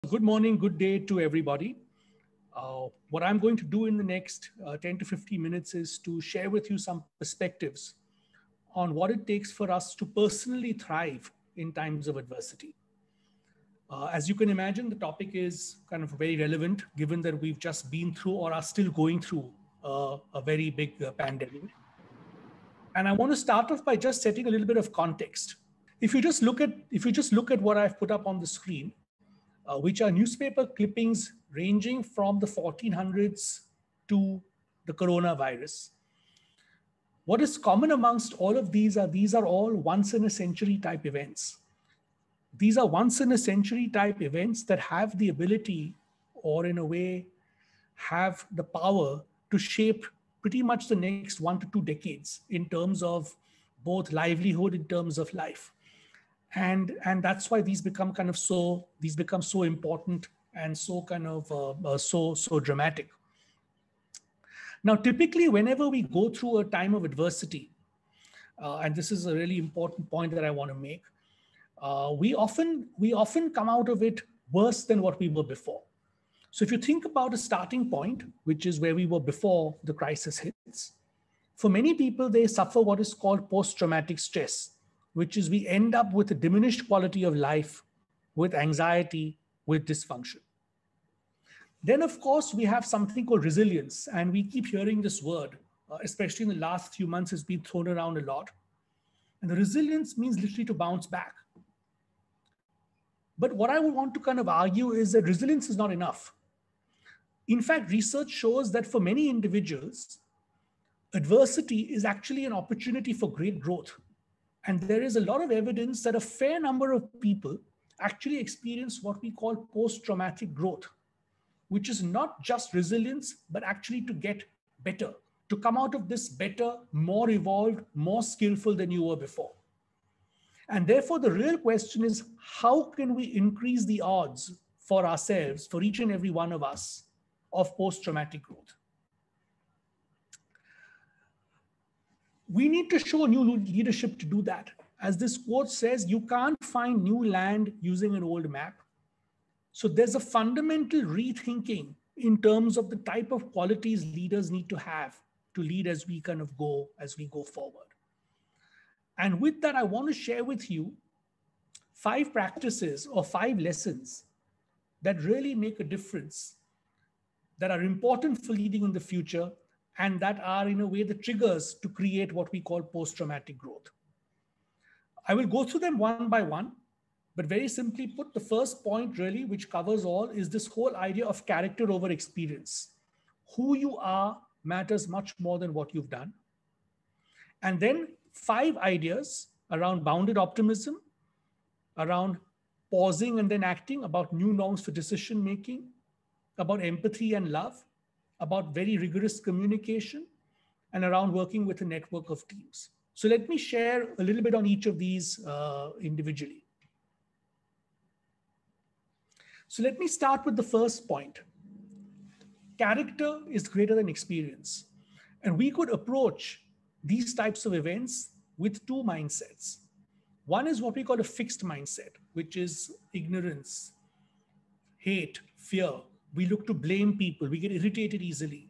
Good morning, good day to everybody. What I'm going to do in the next 10 to 15 minutes is to share with you some perspectives on what it takes for us to personally thrive in times of adversity. As you can imagine, the topic is kind of very relevant given that we've just been through or are still going through a very big pandemic. And I want to start off by just setting a little bit of context. If you just look at what I've put up on the screen, which are newspaper clippings ranging from the 1400s to the coronavirus. What is common amongst all of these are all once in a century type events. These are once in a century type events that have the ability, or in a way, have the power to shape pretty much the next 1 to 2 decades in terms of both livelihood, in terms of life. And that's why these become so important and so kind of so dramatic. Now, typically, whenever we go through a time of adversity, and this is a really important point that I want to make, we often come out of it worse than what we were before. So if you think about a starting point, which is where we were before the crisis hits, for many people, they suffer what is called post-traumatic stress, which is we end up with a diminished quality of life, with anxiety, with dysfunction. Then, of course, we have something called resilience, and we keep hearing this word, especially in the last few months, it's been thrown around a lot. And the resilience means literally to bounce back. But what I would want to kind of argue is that resilience is not enough. In fact, research shows that for many individuals, adversity is actually an opportunity for great growth. And there is a lot of evidence that a fair number of people actually experience what we call post-traumatic growth, which is not just resilience, but actually to get better, to come out of this better, more evolved, more skillful than you were before. And therefore, the real question is, how can we increase the odds for ourselves, for each and every one of us, of post-traumatic growth? We need to show new leadership to do that. As this quote says, you can't find new land using an old map. So there's a fundamental rethinking in terms of the type of qualities leaders need to have to lead as we go forward. And with that, I want to share with you 5 practices or 5 lessons that really make a difference, that are important for leading in the future, and that are, in a way, the triggers to create what we call post-traumatic growth. I will go through them one by one, but very simply put, the first point really, which covers all, is this whole idea of character over experience. Who you are matters much more than what you've done. And then 5 ideas around bounded optimism, around pausing and then acting, about new norms for decision making, about empathy and love, about very rigorous communication, and around working with a network of teams. So let me share a little bit on each of these individually. So let me start with the first point. Character is greater than experience. And we could approach these types of events with 2 mindsets. One is what we call a fixed mindset, which is ignorance, hate, fear. We look to blame people. We get irritated easily.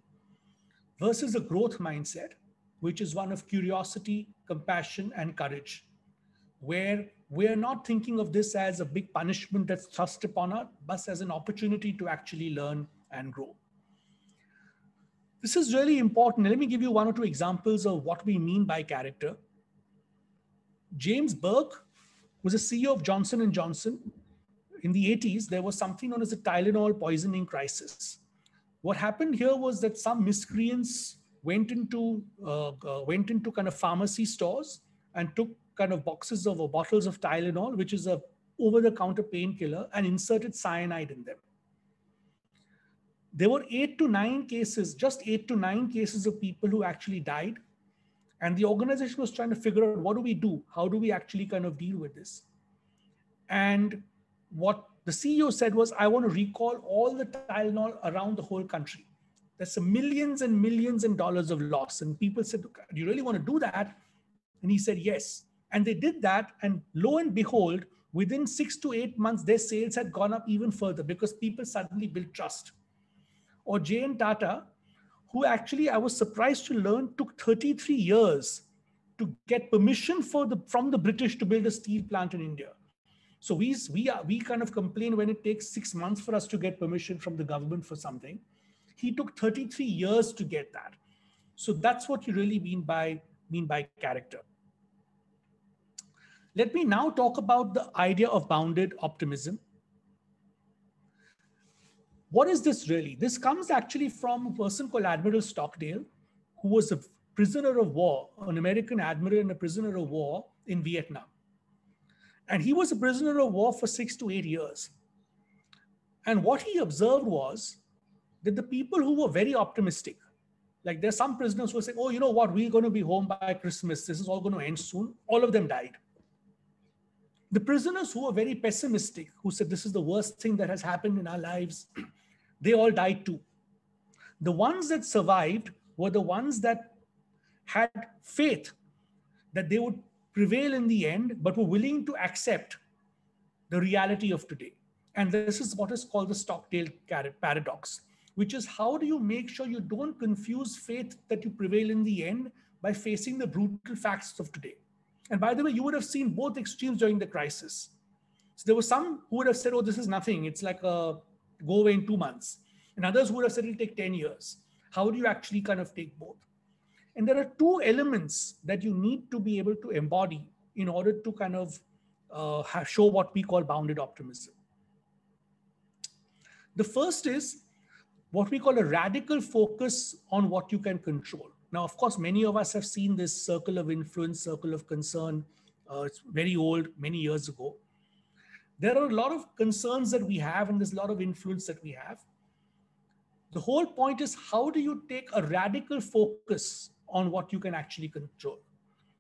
Versus a growth mindset, which is one of curiosity, compassion, and courage, where we're not thinking of this as a big punishment that's thrust upon us, but as an opportunity to actually learn and grow. This is really important. Let me give you 1 or 2 examples of what we mean by character. James Burke was a CEO of Johnson & Johnson. In the 80s, there was something known as the Tylenol poisoning crisis. What happened here was that some miscreants went into kind of pharmacy stores and took kind of boxes of or bottles of Tylenol, which is a over-the-counter painkiller, and inserted cyanide in them. There were 8 to 9 cases, just 8 to 9 cases of people who actually died. And the organization was trying to figure out, what do we do? How do we actually kind of deal with this? And what the CEO said was, I want to recall all the Tylenol around the whole country. There's some millions and millions and dollars of loss. And people said, do you really want to do that? And he said, yes. And they did that, and lo and behold, within 6 to 8 months, their sales had gone up even further because people suddenly built trust. Or J.N. Tata, who actually I was surprised to learn took 33 years to get permission from the British to build a steel plant in India. So we kind of complain when it takes 6 months for us to get permission from the government for something. He took 33 years to get that. So that's what you really mean by character. Let me now talk about the idea of bounded optimism. What is this really? This comes actually from a person called Admiral Stockdale, who was a prisoner of war, an American admiral and a prisoner of war in Vietnam. And he was a prisoner of war for 6 to 8 years. And what he observed was that the people who were very optimistic, like there's some prisoners who were saying, oh, you know what, we're going to be home by Christmas. This is all going to end soon. All of them died. The prisoners who were very pessimistic, who said this is the worst thing that has happened in our lives, they all died too. The ones that survived were the ones that had faith that they would prevail in the end, but were willing to accept the reality of today. And this is what is called the Stockdale paradox, which is how do you make sure you don't confuse faith that you prevail in the end by facing the brutal facts of today. And by the way, you would have seen both extremes during the crisis. So there were some who would have said, oh, this is nothing. It's like a go away in 2 months. And others who would have said it'll take 10 years. How do you actually kind of take both? And there are two elements that you need to be able to embody in order to kind of show what we call bounded optimism. The first is what we call a radical focus on what you can control. Now, of course, many of us have seen this circle of influence, circle of concern. It's very old, many years ago. There are a lot of concerns that we have, and there's a lot of influence that we have. The whole point is, how do you take a radical focus on what you can actually control?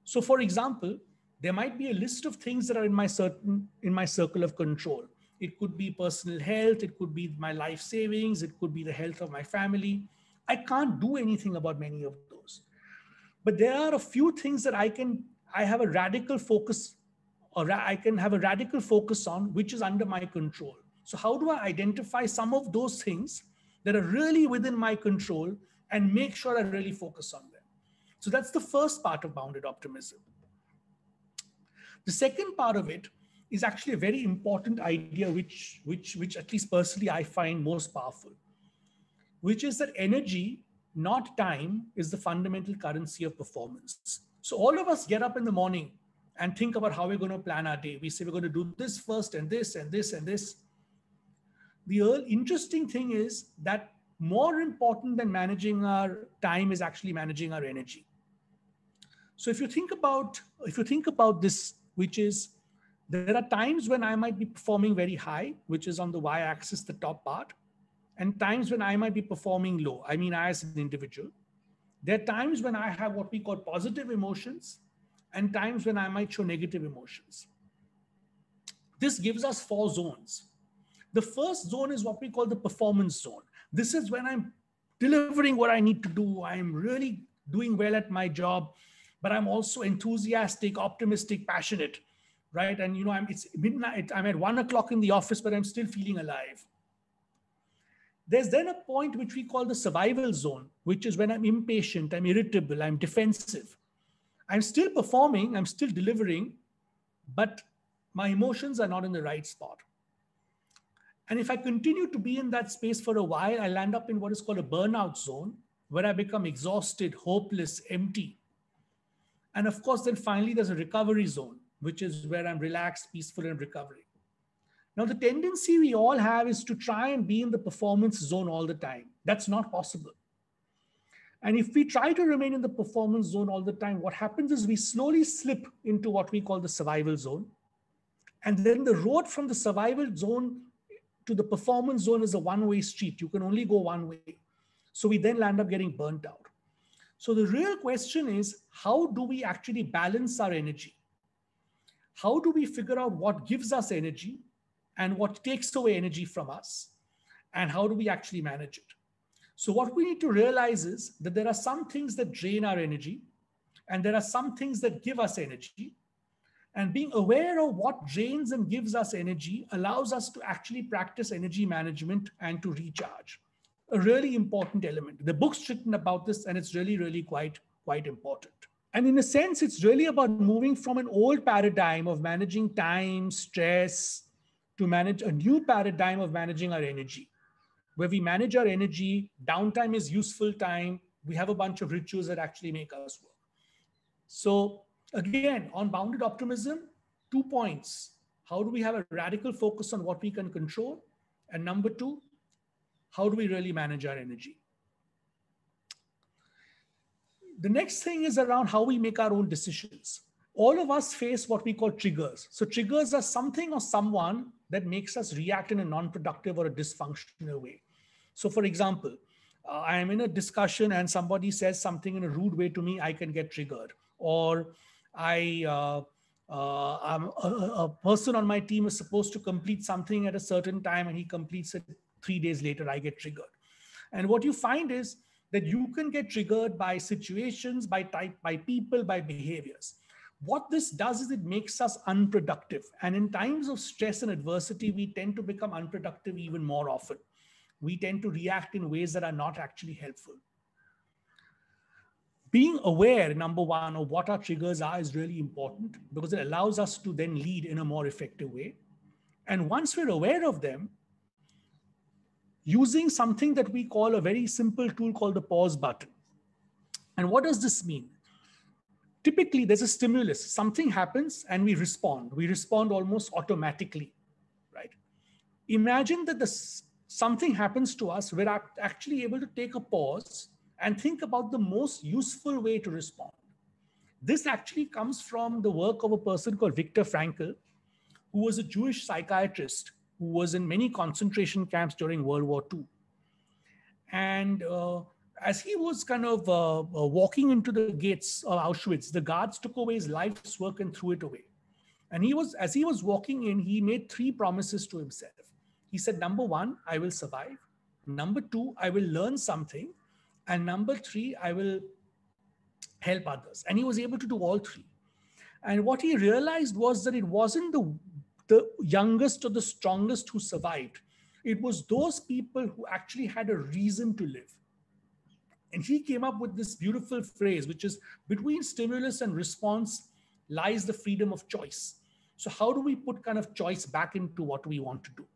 So, for example, there might be a list of things that are in my circle of control. It could be personal health, it could be my life savings, it could be the health of my family. I can't do anything about many of those. But there are a few things that I have a radical focus, or I can have a radical focus on, which is under my control. So how do I identify some of those things that are really within my control and make sure I really focus on them? So that's the first part of bounded optimism. The second part of it is actually a very important idea, which at least personally I find most powerful, which is that energy, not time, is the fundamental currency of performance. So all of us get up in the morning and think about how we're going to plan our day. We say we're going to do this first and this and this and this. The interesting thing is that more important than managing our time is actually managing our energy. So if you think about this, which is there are times when I might be performing very high, which is on the y-axis, the top part, and times when I might be performing low. I mean, I as an individual. There are times when I have what we call positive emotions and times when I might show negative emotions. This gives us 4 zones. The first zone is what we call the performance zone. This is when I'm delivering what I need to do. I'm really doing well at my job, but I'm also enthusiastic, optimistic, passionate, right? And it's midnight. I'm at 1 o'clock in the office, but I'm still feeling alive. There's then a point which we call the survival zone, which is when I'm impatient, I'm irritable, I'm defensive. I'm still performing, I'm still delivering, but my emotions are not in the right spot. And if I continue to be in that space for a while, I'll end up in what is called a burnout zone, where I become exhausted, hopeless, empty. And of course, then finally, there's a recovery zone, which is where I'm relaxed, peaceful, and recovering. Now, the tendency we all have is to try and be in the performance zone all the time. That's not possible. And if we try to remain in the performance zone all the time, what happens is we slowly slip into what we call the survival zone. And then the road from the survival zone to the performance zone is a one-way street. You can only go one way. So we then land up getting burnt out. So the real question is, how do we actually balance our energy? How do we figure out what gives us energy and what takes away energy from us? And how do we actually manage it? So what we need to realize is that there are some things that drain our energy and there are some things that give us energy. And being aware of what drains and gives us energy allows us to actually practice energy management and to recharge. A really important element. The book's written about this, and it's really, really quite important. And in a sense, it's really about moving from an old paradigm of managing time, stress, to manage a new paradigm of managing our energy, where we manage our energy. Downtime is useful time. We have a bunch of rituals that actually make us work. So again, on bounded optimism, 2 points. How do we have a radical focus on what we can control? And number two, how do we really manage our energy? The next thing is around how we make our own decisions. All of us face what we call triggers. So triggers are something or someone that makes us react in a non-productive or a dysfunctional way. So for example, I am in a discussion and somebody says something in a rude way to me, I can get triggered. Or I'm a person on my team is supposed to complete something at a certain time and he completes it 3 days later, I get triggered. And what you find is that you can get triggered by situations, by type, by people, by behaviors. What this does is it makes us unproductive. And in times of stress and adversity, we tend to become unproductive even more often. We tend to react in ways that are not actually helpful. Being aware, number one, of what our triggers are is really important because it allows us to then lead in a more effective way. And once we're aware of them, using something that we call a very simple tool called the pause button. And what does this mean? Typically, there's a stimulus. Something happens and we respond. We respond almost automatically, right? Imagine that something happens to us. We're actually able to take a pause and think about the most useful way to respond. This actually comes from the work of a person called Viktor Frankl, who was a Jewish psychiatrist who was in many concentration camps during World War II. And as he was kind of walking into the gates of Auschwitz, the guards took away his life's work and threw it away. And as he was walking in, he made 3 promises to himself. He said, number 1, I will survive. Number 2, I will learn something. And number 3, I will help others. And he was able to do all 3. And what he realized was that it wasn't the youngest or the strongest who survived. It was those people who actually had a reason to live. And he came up with this beautiful phrase, which is, between stimulus and response lies the freedom of choice. So how do we put kind of choice back into what we want to do?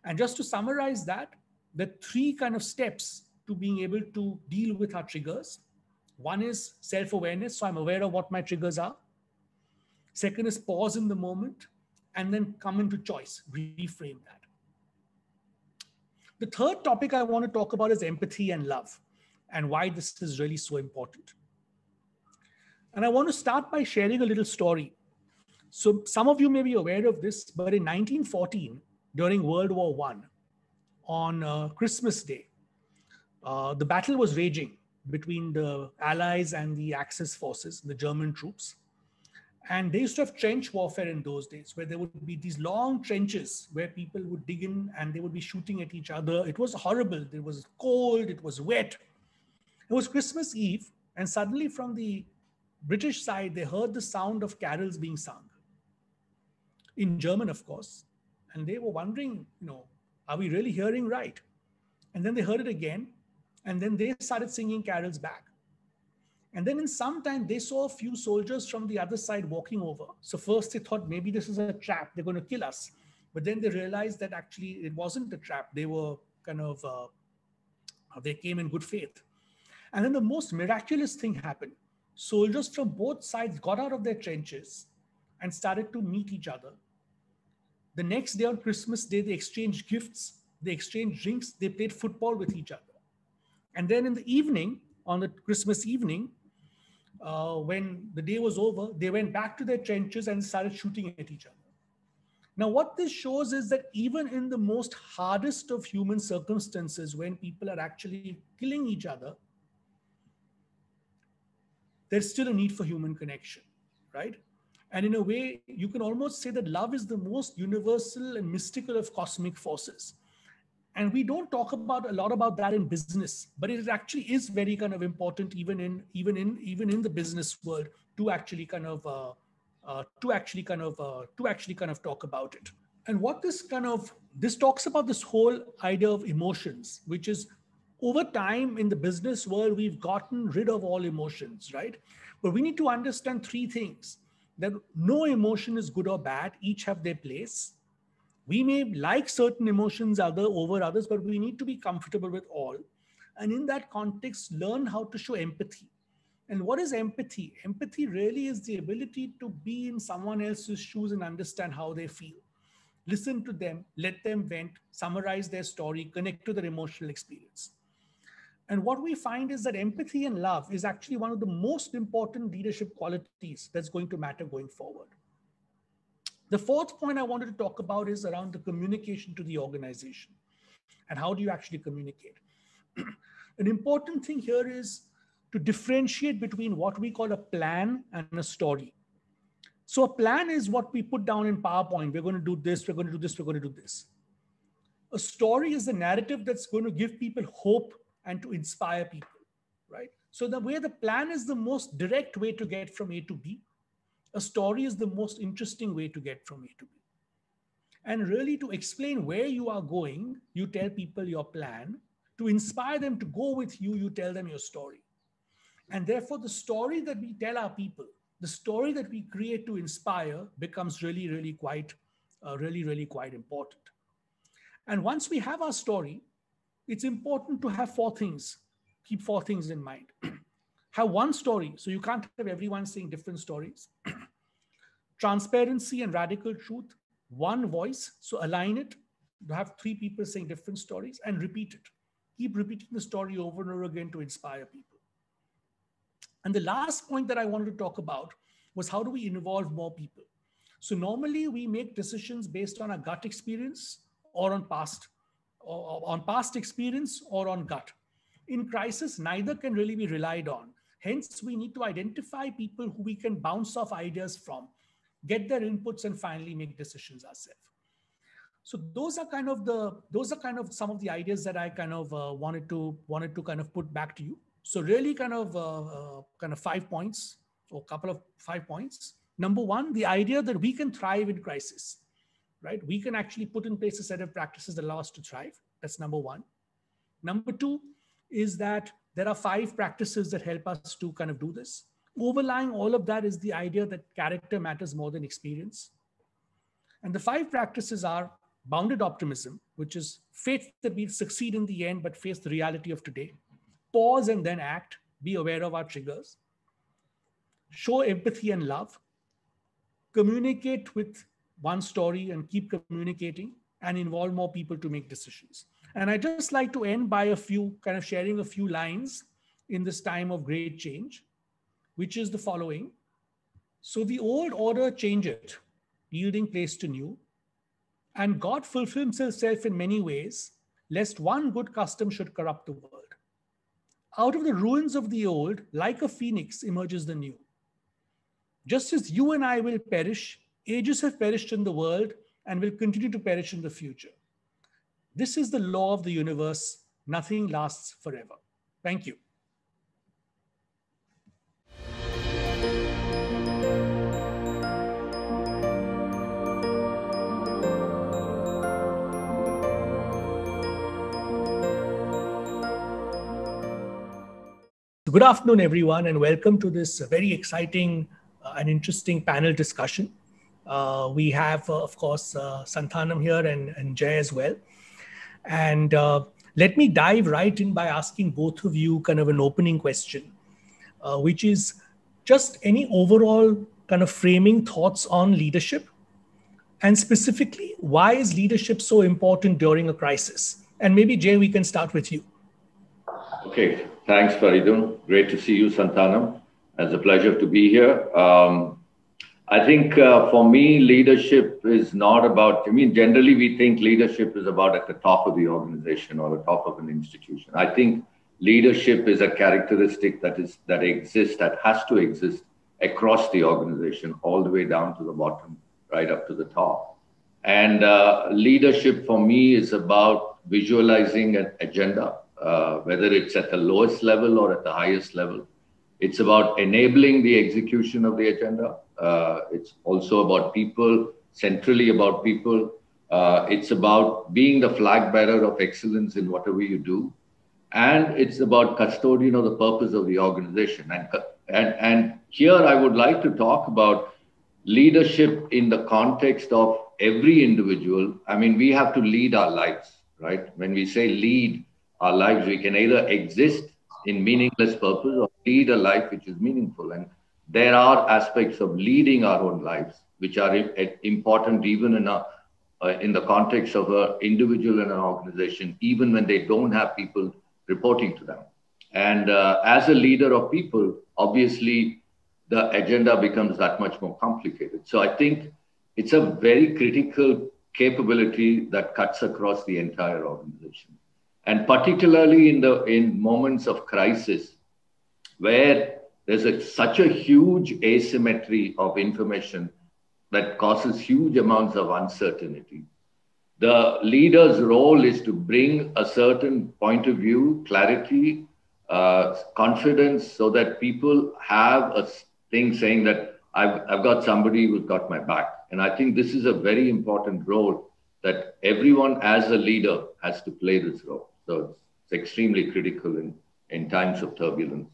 And just to summarize that, the 3 kind of steps to being able to deal with our triggers. One is self-awareness. So I'm aware of what my triggers are. Second is pause in the moment, and then come into choice, reframe that. The third topic I want to talk about is empathy and love, and why this is really so important. And I want to start by sharing a little story. So some of you may be aware of this, but in 1914, during World War I, on Christmas Day, the battle was raging between the Allies and the Axis forces, the German troops. And they used to have trench warfare in those days, where there would be these long trenches where people would dig in and they would be shooting at each other. It was horrible. It was cold. It was wet. It was Christmas Eve. And suddenly from the British side, they heard the sound of carols being sung in German, of course. And they were wondering, are we really hearing right? And then they heard it again. And then they started singing carols back. And then in some time, they saw a few soldiers from the other side walking over. So first they thought maybe this is a trap. They're going to kill us. But then they realized that actually it wasn't a trap. They were kind of, they came in good faith. And then the most miraculous thing happened. Soldiers from both sides got out of their trenches and started to meet each other. The next day on Christmas Day, they exchanged gifts, they exchanged drinks, they played football with each other. And then in the evening, on the Christmas evening, when the day was over, they went back to their trenches and started shooting at each other. Now, what this shows is that even in the most hardest of human circumstances, when people are actually killing each other, there's still a need for human connection, right? And in a way, you can almost say that love is the most universal and mystical of cosmic forces. And we don't talk about a lot about that in business, but it actually is very kind of important even in the business world to actually kind of to actually kind of talk about it. And what this talks about, this whole idea of emotions, which is over time in the business world, we've gotten rid of all emotions, right? But we need to understand three things: that no emotion is good or bad, each have their place. We may like certain emotions over others, but we need to be comfortable with all. And in that context, learn how to show empathy. And what is empathy? Empathy really is the ability to be in someone else's shoes and understand how they feel. Listen to them, let them vent, summarize their story, connect to their emotional experience. And what we find is that empathy and love is actually one of the most important leadership qualities that's going to matter going forward. The fourth point I wanted to talk about is around the communication to the organization. And how do you actually communicate? An important thing here is to differentiate between what we call a plan and a story. So a plan is what we put down in PowerPoint. We're going to do this, we're going to do this, we're going to do this. A story is a narrative that's going to give people hope and to inspire people, right? So the way the plan is the most direct way to get from A to B, a story is the most interesting way to get from A to B. And really, to explain where you are going, you tell people your plan. To inspire them to go with you, you tell them your story. And therefore, the story that we tell our people, the story that we create to inspire, becomes really quite important. And once we have our story, it's important to have four things. Keep four things in mind. Have one story, so you can't have everyone saying different stories. Transparency and radical truth. One voice, so align it. You have three people saying different stories, and repeat it. Keep repeating the story over and over again to inspire people. And the last point that I wanted to talk about was, how do we involve more people? So normally we make decisions based on a gut experience or on past experience or on gut. In crisis, neither can really be relied on. Hence, we need to identify people who we can bounce off ideas from, get their inputs, and finally make decisions ourselves. So those are kind of some of the ideas that I kind of wanted to kind of put back to you. So really kind of 5 points, or a couple of 5 points. Number one, the idea that we can thrive in crisis, right? We can actually put in place a set of practices that allow us to thrive. That's number one. Number two is that there are 5 practices that help us to kind of do this. Overlying all of that is the idea that character matters more than experience. And the 5 practices are bounded optimism, which is faith that we'll succeed in the end, but face the reality of today. Pause and then act. Be aware of our triggers. Show empathy and love. Communicate with one story and keep communicating, and involve more people to make decisions. And I just like to end by sharing a few lines in this time of great change, which is the following. So the old order changeth, yielding place to new, and God fulfills himself in many ways, lest one good custom should corrupt the world. Out of the ruins of the old, like a phoenix, emerges the new. Just as you and I will perish, ages have perished in the world and will continue to perish in the future. This is the law of the universe. Nothing lasts forever. Thank you. Good afternoon, everyone, and welcome to this very exciting and interesting panel discussion. We have, of course, Santhanam here and Jay as well. And let me dive right in by asking both of you kind of an opening question, which is just any overall kind of framing thoughts on leadership, and specifically, why is leadership so important during a crisis? And maybe, Jay, we can start with you. Okay, thanks, Faridun. Great to see you, Santhanam. It's a pleasure to be here. I think for me, leadership is not about, generally we think leadership is about at the top of the organization or the top of an institution. I think leadership is a characteristic that has to exist across the organization, all the way down to the bottom, right up to the top. And leadership for me is about visualizing an agenda, whether it's at the lowest level or at the highest level. It's about enabling the execution of the agenda. It's also about people, centrally about people. It's about being the flag bearer of excellence in whatever you do. And it's about custodian of the purpose of the organization. And here I would like to talk about leadership in the context of every individual. I mean, we have to lead our lives, right? When we say lead our lives, we can either exist in meaningless purpose or lead a life which is meaningful. And there are aspects of leading our own lives which are important even in the context of an individual and an organization, even when they don't have people reporting to them. And as a leader of people, obviously, the agenda becomes that much more complicated. So I think it's a very critical capability that cuts across the entire organization. And particularly in moments of crisis, where there's such a huge asymmetry of information that causes huge amounts of uncertainty. The leader's role is to bring a certain point of view, clarity, confidence, so that people have a thing saying that I've got somebody who's got my back. And I think this is a very important role that everyone as a leader has to play this role. So it's extremely critical in times of turbulence.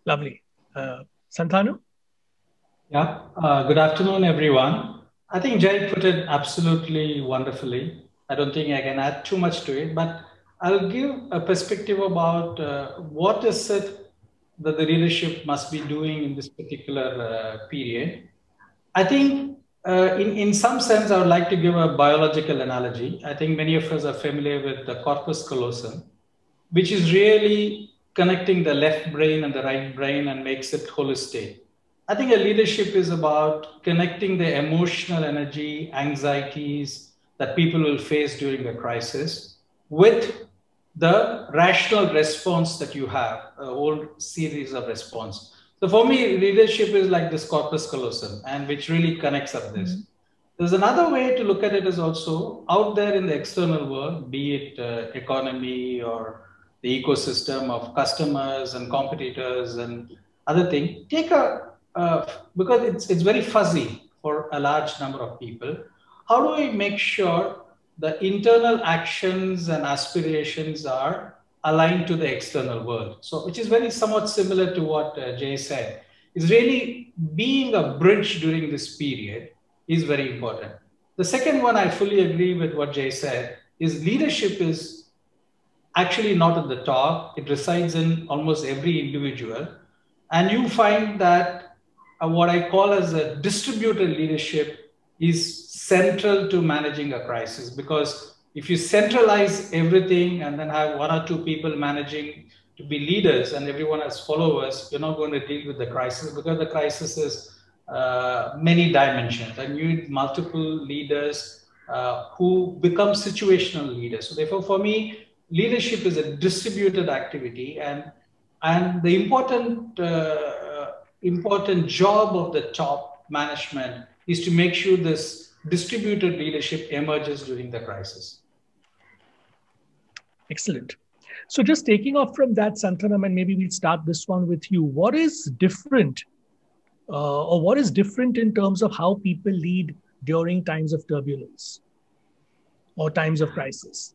Lovely. Santanu? Yeah, good afternoon, everyone. I think Jay put it absolutely wonderfully. I don't think I can add too much to it, but I'll give a perspective about what is it that the leadership must be doing in this particular period. I think in some sense, I would like to give a biological analogy. I think many of us are familiar with the corpus callosum, which is really connecting the left brain and the right brain and makes it holistic. I think a leadership is about connecting the emotional energy, anxieties that people will face during a crisis with the rational response that you have, a whole series of response. So for me, leadership is like this corpus callosum, and which really connects up this. Mm-hmm. There's another way to look at it is also out there in the external world, be it economy or the ecosystem of customers and competitors and other things. Take because it's very fuzzy for a large number of people. How do we make sure the internal actions and aspirations are aligned to the external world? So, which is very somewhat similar to what Jay said, is really being a bridge during this period is very important. The second one, I fully agree with what Jay said, is leadership is actually not at the top. It resides in almost every individual. And you find that what I call as a distributed leadership is central to managing a crisis, because if you centralize everything and then have one or two people managing to be leaders and everyone as followers, you're not going to deal with the crisis, because the crisis is many dimensions and you need multiple leaders who become situational leaders. So therefore, for me, leadership is a distributed activity, and the important job of the top management is to make sure this distributed leadership emerges during the crisis. Excellent. So just taking off from that, Santanam, and maybe we'll start this one with you. What is different in terms of how people lead during times of turbulence or times of crisis?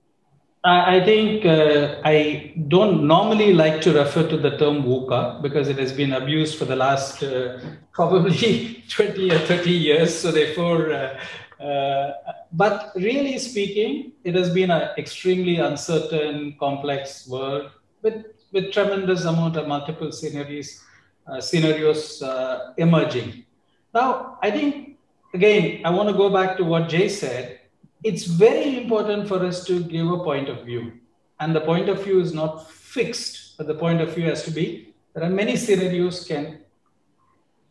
I think I don't normally like to refer to the term VUCA because it has been abused for the last probably 20 or 30 years. So therefore, but really speaking, it has been an extremely uncertain, complex world with tremendous amount of multiple scenarios emerging. Now, I think, again, I want to go back to what Jay said. It's very important for us to give a point of view. And the point of view is not fixed, but the point of view has to be, there are many scenarios can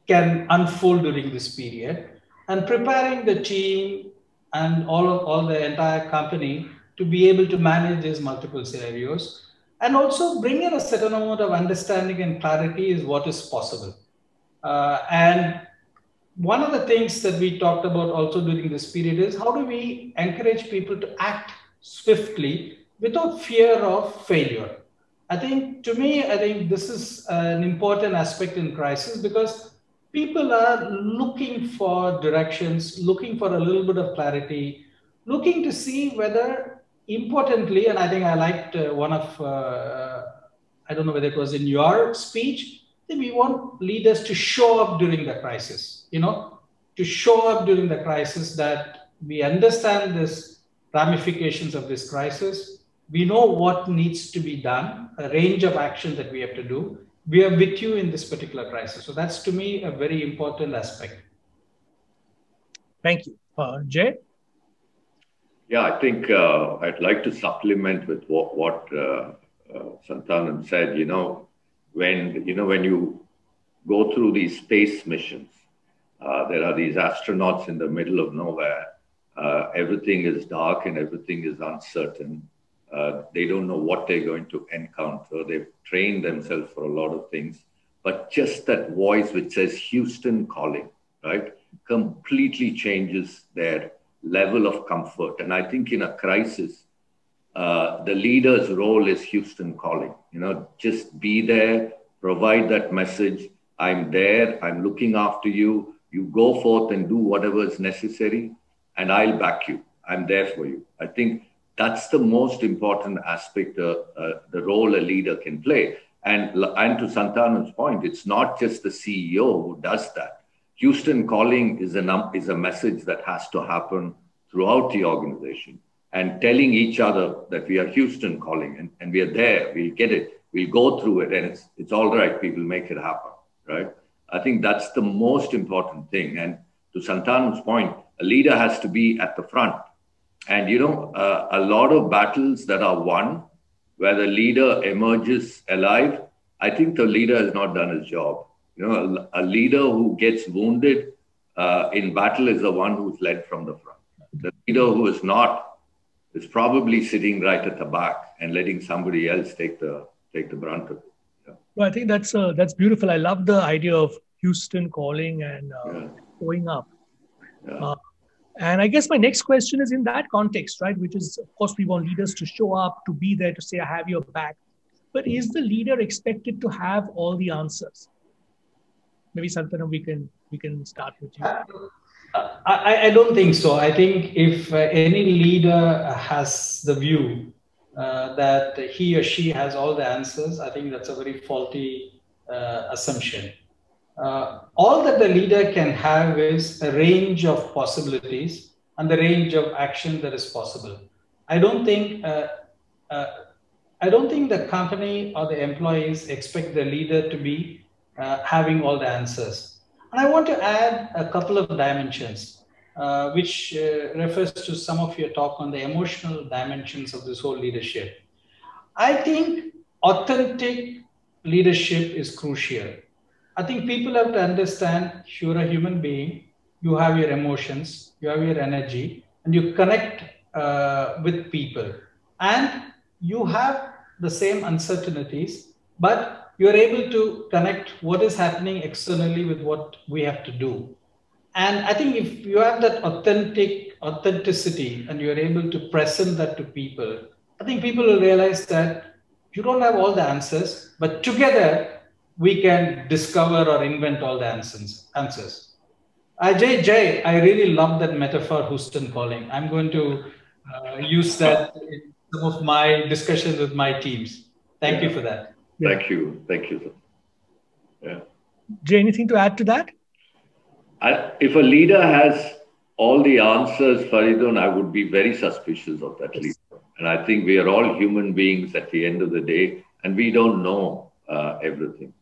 unfold during this period. And preparing the team and all the entire company to be able to manage these multiple scenarios. And also bring in a certain amount of understanding and clarity is what is possible. And one of the things that we talked about also during this period is how do we encourage people to act swiftly without fear of failure? To me, I think this is an important aspect in crisis, because people are looking for directions, looking for a little bit of clarity, looking to see whether, importantly, and I think I liked one of, I don't know whether it was in your speech, that we want leaders to show up during the crisis, to show up during the crisis, that we understand this ramifications of this crisis. We know what needs to be done, a range of action that we have to do. We are with you in this particular crisis. So that's, to me, a very important aspect. Thank you. Jay? Yeah, I think I'd like to supplement with what Santanam said. When you go through these space missions, there are these astronauts in the middle of nowhere. Everything is dark and everything is uncertain. They don't know what they're going to encounter. They've trained themselves for a lot of things. But just that voice which says Houston calling, right, completely changes their level of comfort. And I think in a crisis, the leader's role is Houston calling. Just be there, provide that message. I'm there, I'm looking after you. You go forth and do whatever is necessary, and I'll back you. I'm there for you. I think that's the most important aspect, the role a leader can play. And to Santanam's point, it's not just the CEO who does that. Houston calling is a message that has to happen throughout the organization, and telling each other that we are Houston calling and we are there, we'll get it, we'll go through it, and it's all right, we will make it happen, right? I think that's the most important thing. And to Santanam's point, a leader has to be at the front. And, a lot of battles that are won where the leader emerges alive, I think the leader has not done his job. A leader who gets wounded in battle is the one who's led from the front. The leader who is not is probably sitting right at the back and letting somebody else take the brunt of it. Yeah. Well, I think that's beautiful. I love the idea of Houston calling and showing up. Yeah. And I guess my next question is in that context, right? Which is, of course, we want leaders to show up, to be there, to say, I have your back. But is the leader expected to have all the answers? Maybe Santanam, we can start with you. I don't think so. I think if any leader has the view that he or she has all the answers, I think that's a very faulty assumption. All that the leader can have is a range of possibilities and the range of action that is possible. I don't think the company or the employees expect the leader to be having all the answers. And I want to add a couple of dimensions, which refers to some of your talk on the emotional dimensions of this whole leadership. I think authentic leadership is crucial. I think people have to understand you're a human being, you have your emotions, you have your energy, and you connect with people. And you have the same uncertainties, but you're able to connect what is happening externally with what we have to do. And I think if you have that authenticity and you're able to present that to people, I think people will realize that you don't have all the answers, but together we can discover or invent all the answers. Jay, I really love that metaphor, Houston calling. I'm going to use that in some of my discussions with my teams. Thank you for that. Yeah. Thank you. Yeah. Jay, anything to add to that? If a leader has all the answers, Faridun, I would be very suspicious of that leader. And I think we are all human beings at the end of the day, and we don't know everything.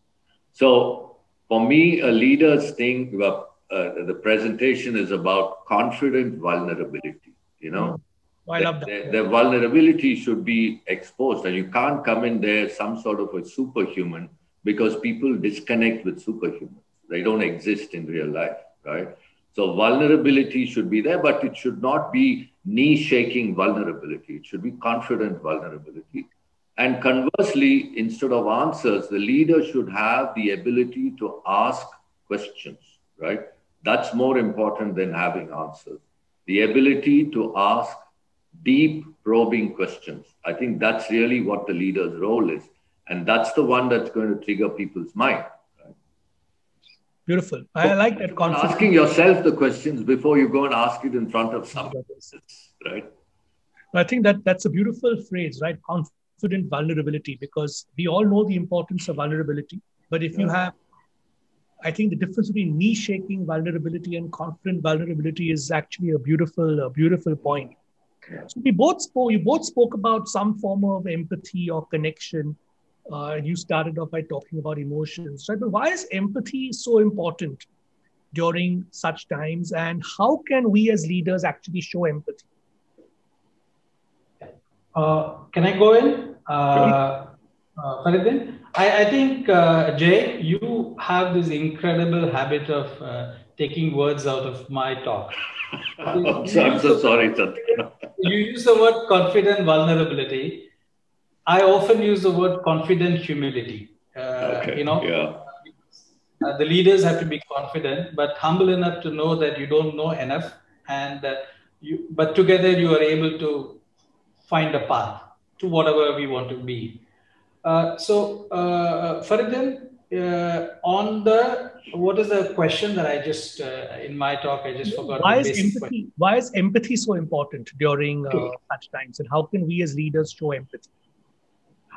So for me, a leader's thing, the presentation is about confident vulnerability, I love that. The vulnerability should be exposed, and you can't come in there some sort of a superhuman, because people disconnect with superhumans. They don't exist in real life, right? So vulnerability should be there, but it should not be knee-shaking vulnerability. It should be confident vulnerability. And conversely, instead of answers, the leader should have the ability to ask questions, right? That's more important than having answers. The ability to ask deep, probing questions. I think that's really what the leader's role is. And that's the one that's going to trigger people's mind. Right? Beautiful. I like that confidence. Asking yourself the questions before you go and ask it in front of someone else, right? I think that's a beautiful phrase, right? Confident vulnerability, because we all know the importance of vulnerability. But if you have, I think the difference between knee-shaking vulnerability and confident vulnerability is actually a beautiful point. So you both spoke about some form of empathy or connection. You started off by talking about emotions, right? But why is empathy so important during such times, and how can we as leaders actually show empathy? Can I go in? Faridin? I think, Jay, you have this incredible habit of taking words out of my talk. I'm so sorry, Santana. You use the word confident vulnerability. I often use the word confident humility. The leaders have to be confident, but humble enough to know that you don't know enough, and but together you are able to find a path to whatever we want to be. Faridin, what is the question that I just in my talk I just forgot? Why is empathy so important during such times, and how can we as leaders show empathy?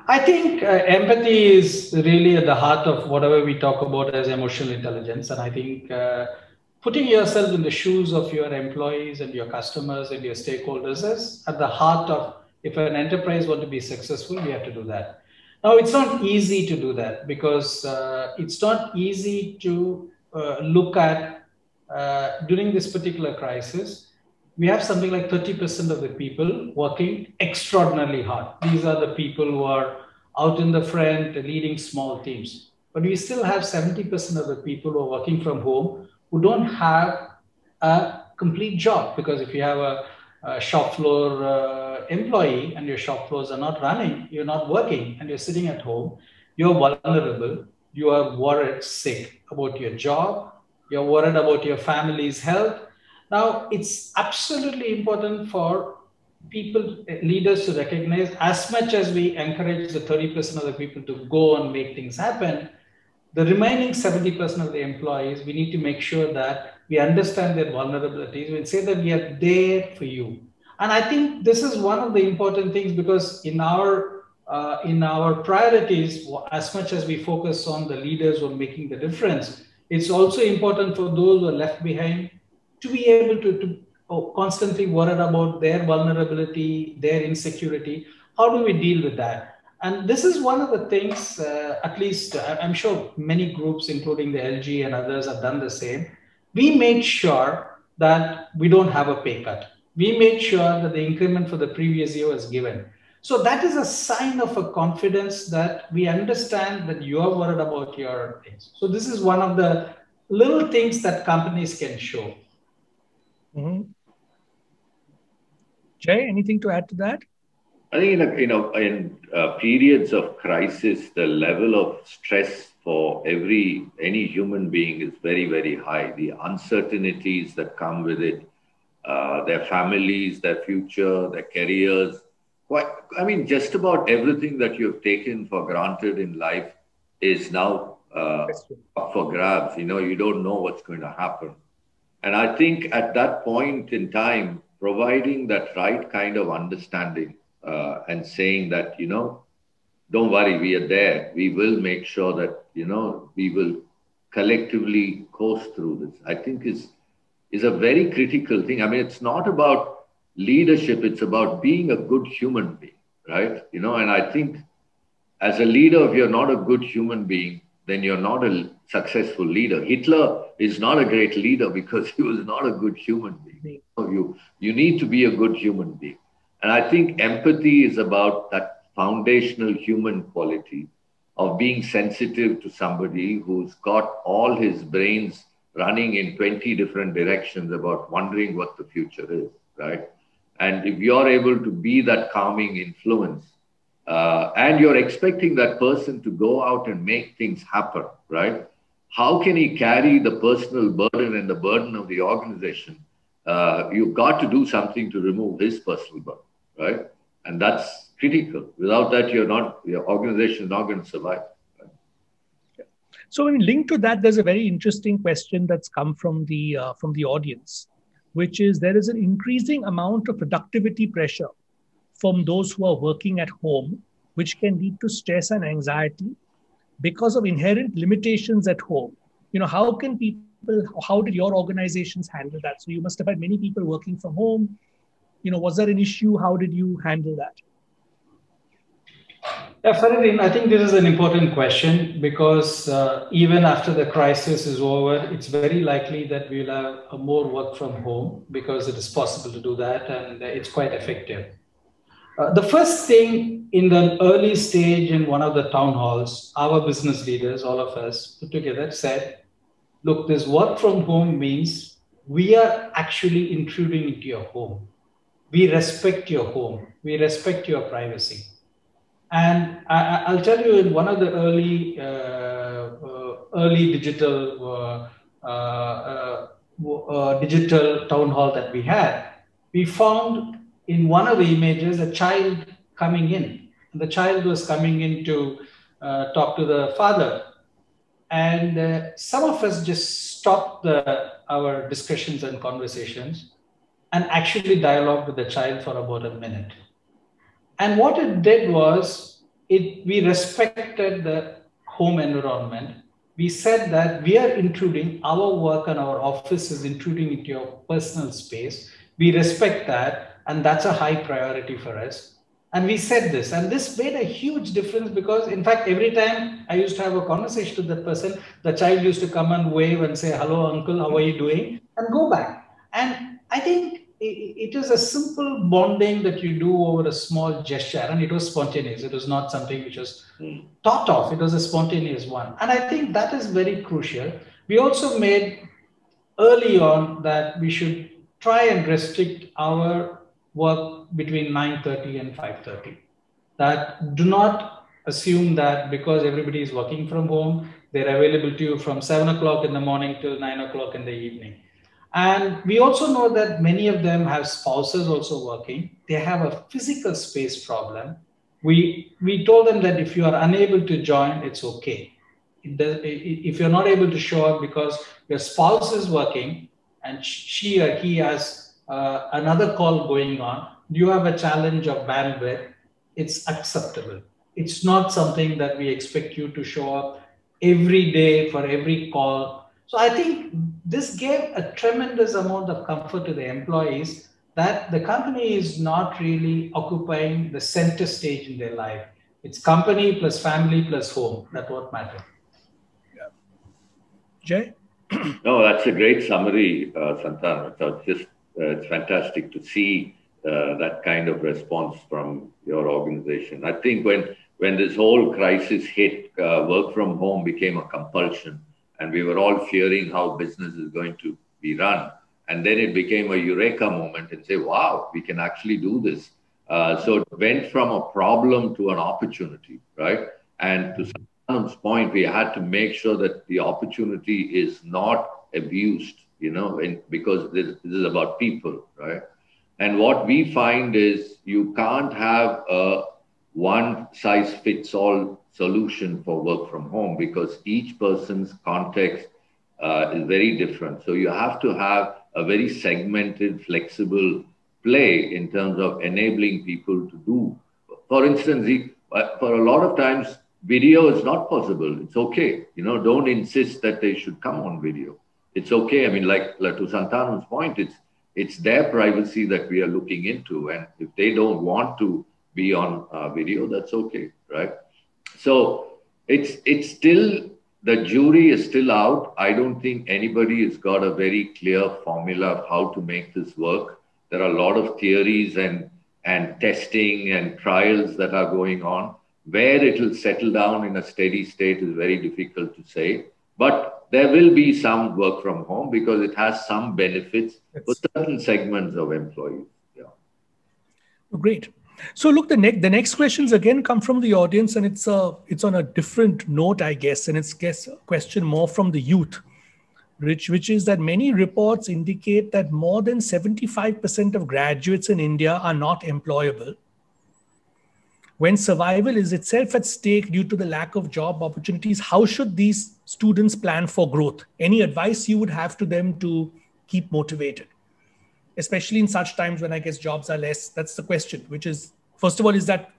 I think empathy is really at the heart of whatever we talk about as emotional intelligence, and I think putting yourself in the shoes of your employees and your customers and your stakeholders is at the heart of, if an enterprise wants to be successful, we have to do that. Now, it's not easy to do that because it's not easy to look at during this particular crisis. We have something like 30% of the people working extraordinarily hard. These are the people who are out in the front leading small teams. But we still have 70% of the people who are working from home who don't have a complete job, because if you have a shop floor employee and your shop floors are not running, you're not working and you're sitting at home, you're vulnerable, you are worried sick about your job, you're worried about your family's health. Now, it's absolutely important for leaders to recognize, as much as we encourage the 30% of the people to go and make things happen, the remaining 70% of the employees, we need to make sure that we understand their vulnerabilities. We say that we are there for you. And I think this is one of the important things, because in our priorities, as much as we focus on the leaders who are making the difference, it's also important for those who are left behind to be able to constantly worried about their vulnerability, their insecurity. How do we deal with that? And this is one of the things, at least I'm sure many groups, including the LG and others, have done the same. We made sure that we don't have a pay cut. We made sure that the increment for the previous year was given. So that is a sign of a confidence that we understand that you are worried about your things. So this is one of the little things that companies can show. Mm-hmm. Jay, anything to add to that? I think in periods of crisis, the level of stress for any human being is very, very high. The uncertainties that come with it, their families, their future, their careers. Just about everything that you've taken for granted in life is now up for grabs. You don't know what's going to happen. And I think at that point in time, providing that right kind of understanding and saying that, don't worry, we are there. We will make sure that, we will collectively coast through this, I think is a very critical thing. I mean, it's not about leadership. It's about being a good human being, right? And I think as a leader, if you're not a good human being, then you're not a successful leader. Hitler is not a great leader because he was not a good human being. So you need to be a good human being. And I think empathy is about that foundational human quality of being sensitive to somebody who's got all his brains running in 20 different directions about wondering what the future is, right? And if you're able to be that calming influence, and you're expecting that person to go out and make things happen, right? How can he carry the personal burden and the burden of the organization? You've got to do something to remove his personal burden, right? And that's critical. Without that, your organization is not going to survive. Right? So, in linked to that, there's a very interesting question that's come from the audience, which is there is an increasing amount of productivity pressure from those who are working at home, which can lead to stress and anxiety because of inherent limitations at home. How can people, how did your organizations handle that? So you must have had many people working from home. Was there an issue? How did you handle that? Yeah, Faridin, I think this is an important question because even after the crisis is over, it's very likely that we'll have more work from home because it is possible to do that and it's quite effective. The first thing in the early stage in one of the town halls, our business leaders, all of us put together, said, look, this work from home means we are actually intruding into your home. We respect your home. We respect your privacy. And I'll tell you, in one of the early digital digital town hall that we had, we found in one of the images a child coming in. The child was coming in to talk to the father. And some of us just stopped our discussions and conversations and actually dialogued with the child for about a minute. And what it did was, we respected the home environment. We said that we are intruding, our work and our office is intruding into your personal space. We respect that, and that's a high priority for us. And we said this, and this made a huge difference because, in fact, every time I used to have a conversation with that person, the child used to come and wave and say, hello, uncle, how are you doing? And go back. And I think it is a simple bonding that you do over a small gesture, and it was spontaneous. It was not something which was thought of. It was a spontaneous one. And I think that is very crucial. We also made early on that we should try and restrict our work between 9:30 and 5:30. That do not assume that because everybody is working from home, they're available to you from 7 o'clock in the morning till 9 o'clock in the evening. And we also know that many of them have spouses also working. They have a physical space problem. We told them that if you are unable to join, it's okay. If you're not able to show up because your spouse is working and she or he has another call going on, you have a challenge of bandwidth, it's acceptable. It's not something that we expect you to show up every day for every call. So I think this gave a tremendous amount of comfort to the employees that the company is not really occupying the center stage in their life. It's company plus family plus home. That's what matters. Yeah. Jay? No, that's a great summary, Santan. It's fantastic to see that kind of response from your organization. I think when this whole crisis hit, work from home became a compulsion. And we were all fearing how business is going to be run. And then it became a eureka moment and say, wow, we can actually do this. So it went from a problem to an opportunity, right? And to Santanam's point, we had to make sure that the opportunity is not abused, because this is about people, right? And what we find is you can't have a one-size-fits-all solution for work from home because each person's context is very different. So you have to have a very segmented, flexible play in terms of enabling people to do. For instance, for a lot of times, video is not possible. It's okay. Don't insist that they should come on video. It's okay. I mean, like to Santanam's point, it's their privacy that we are looking into. And if they don't want to be on video, that's okay, right? So it's still, the jury is still out. I don't think anybody has got a very clear formula of how to make this work. There are a lot of theories and testing and trials that are going on. Where it will settle down in a steady state is very difficult to say. But there will be some work from home because it has some benefits for certain segments of employees. Yeah. Great. So look, the next questions again come from the audience, and it's on a different note, I guess, and it's a question more from the youth, which is that many reports indicate that more than 75% of graduates in India are not employable. when survival is itself at stake due to the lack of job opportunities, how should these students plan for growth? Any advice you would have to them to keep motivated, especially in such times when I guess jobs are less? That's the question, which is, first of all, is that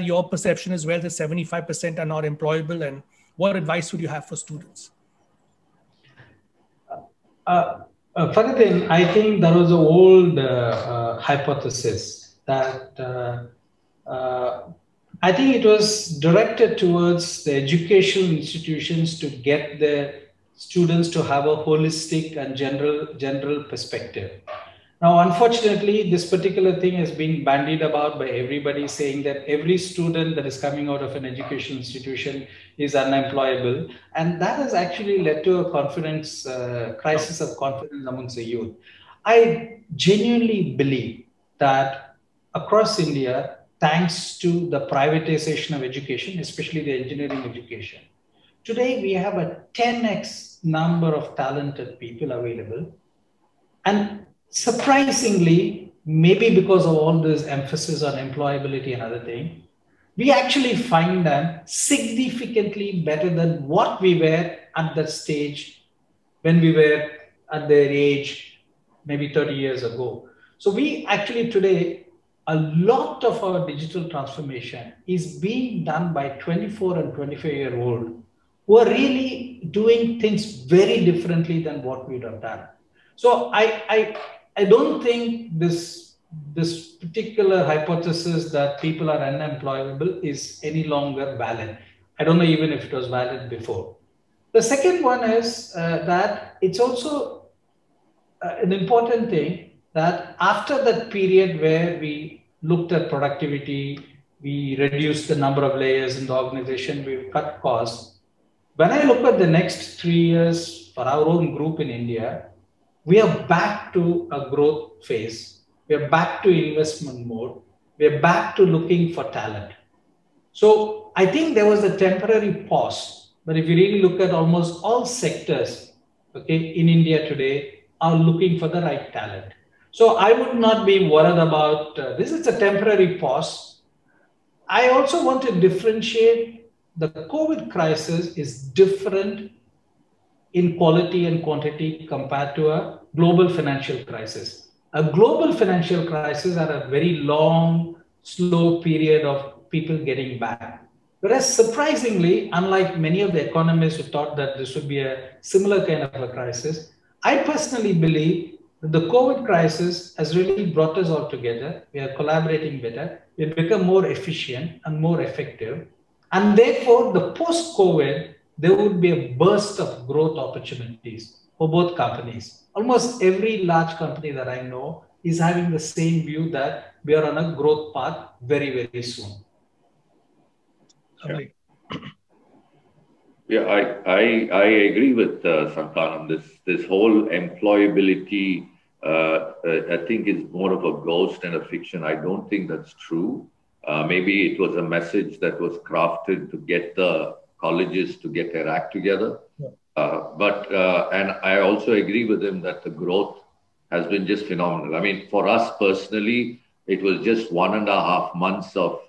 your perception as well, that 75% are not employable? And what advice would you have for students? Faridin, I think there was an old hypothesis that I think it was directed towards the educational institutions to get the students to have a holistic and general perspective. Now, unfortunately, this particular thing is being bandied about by everybody, saying that every student that is coming out of an educational institution is unemployable. And that has actually led to a confidence, crisis of confidence amongst the youth. I genuinely believe that across India, thanks to the privatization of education, especially the engineering education, today we have a 10x number of talented people available. And surprisingly, maybe because of all this emphasis on employability and other things, we actually find them significantly better than what we were at that stage when we were at their age, maybe 30 years ago. So we actually today, a lot of our digital transformation is being done by 24 and 25-year-old who are really doing things very differently than what we would have done. So I don't think this particular hypothesis that people are unemployable is any longer valid. I don't know even if it was valid before. The second one is that it's also an important thing that after that period where we looked at productivity, we reduced the number of layers in the organization, we've cut costs. When I look at the next 3 years for our own group in India, we are back to a growth phase. We are back to investment mode. We are back to looking for talent. So I think there was a temporary pause, but if you really look at almost all sectors, okay, in India today are looking for the right talent. So I would not be worried about this. It's a temporary pause. I also want to differentiate the COVID crisis is different in quality and quantity compared to a global financial crisis. A global financial crisis are a very long, slow period of people getting back. Whereas surprisingly, unlike many of the economists who thought that this would be a similar kind of a crisis, I personally believe that the COVID crisis has really brought us all together. We are collaborating better. We've become more efficient and more effective. And therefore, the post-COVID, there would be a burst of growth opportunities for both companies. Almost every large company that I know is having the same view that we are on a growth path very, very soon. Yeah, yeah, I agree with Santanam. This whole employability, I think is more of a ghost and a fiction. I don't think that's true. Maybe it was a message that was crafted to get the colleges to get their act together. Yeah. And I also agree with him that the growth has been just phenomenal. I mean, for us personally, it was just 1.5 months of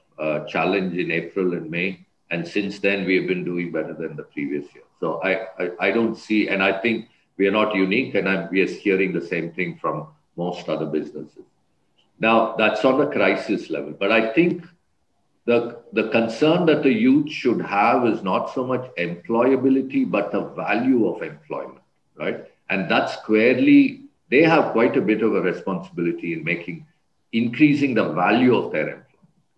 challenge in April and May. And since then, we have been doing better than the previous year. So I don't see, and I think we are not unique, and we are hearing the same thing from most other businesses. Now, that's on the crisis level. But I think the concern that the youth should have is not so much employability, but the value of employment, right? And that's squarely, they have quite a bit of a responsibility in increasing the value of their employment.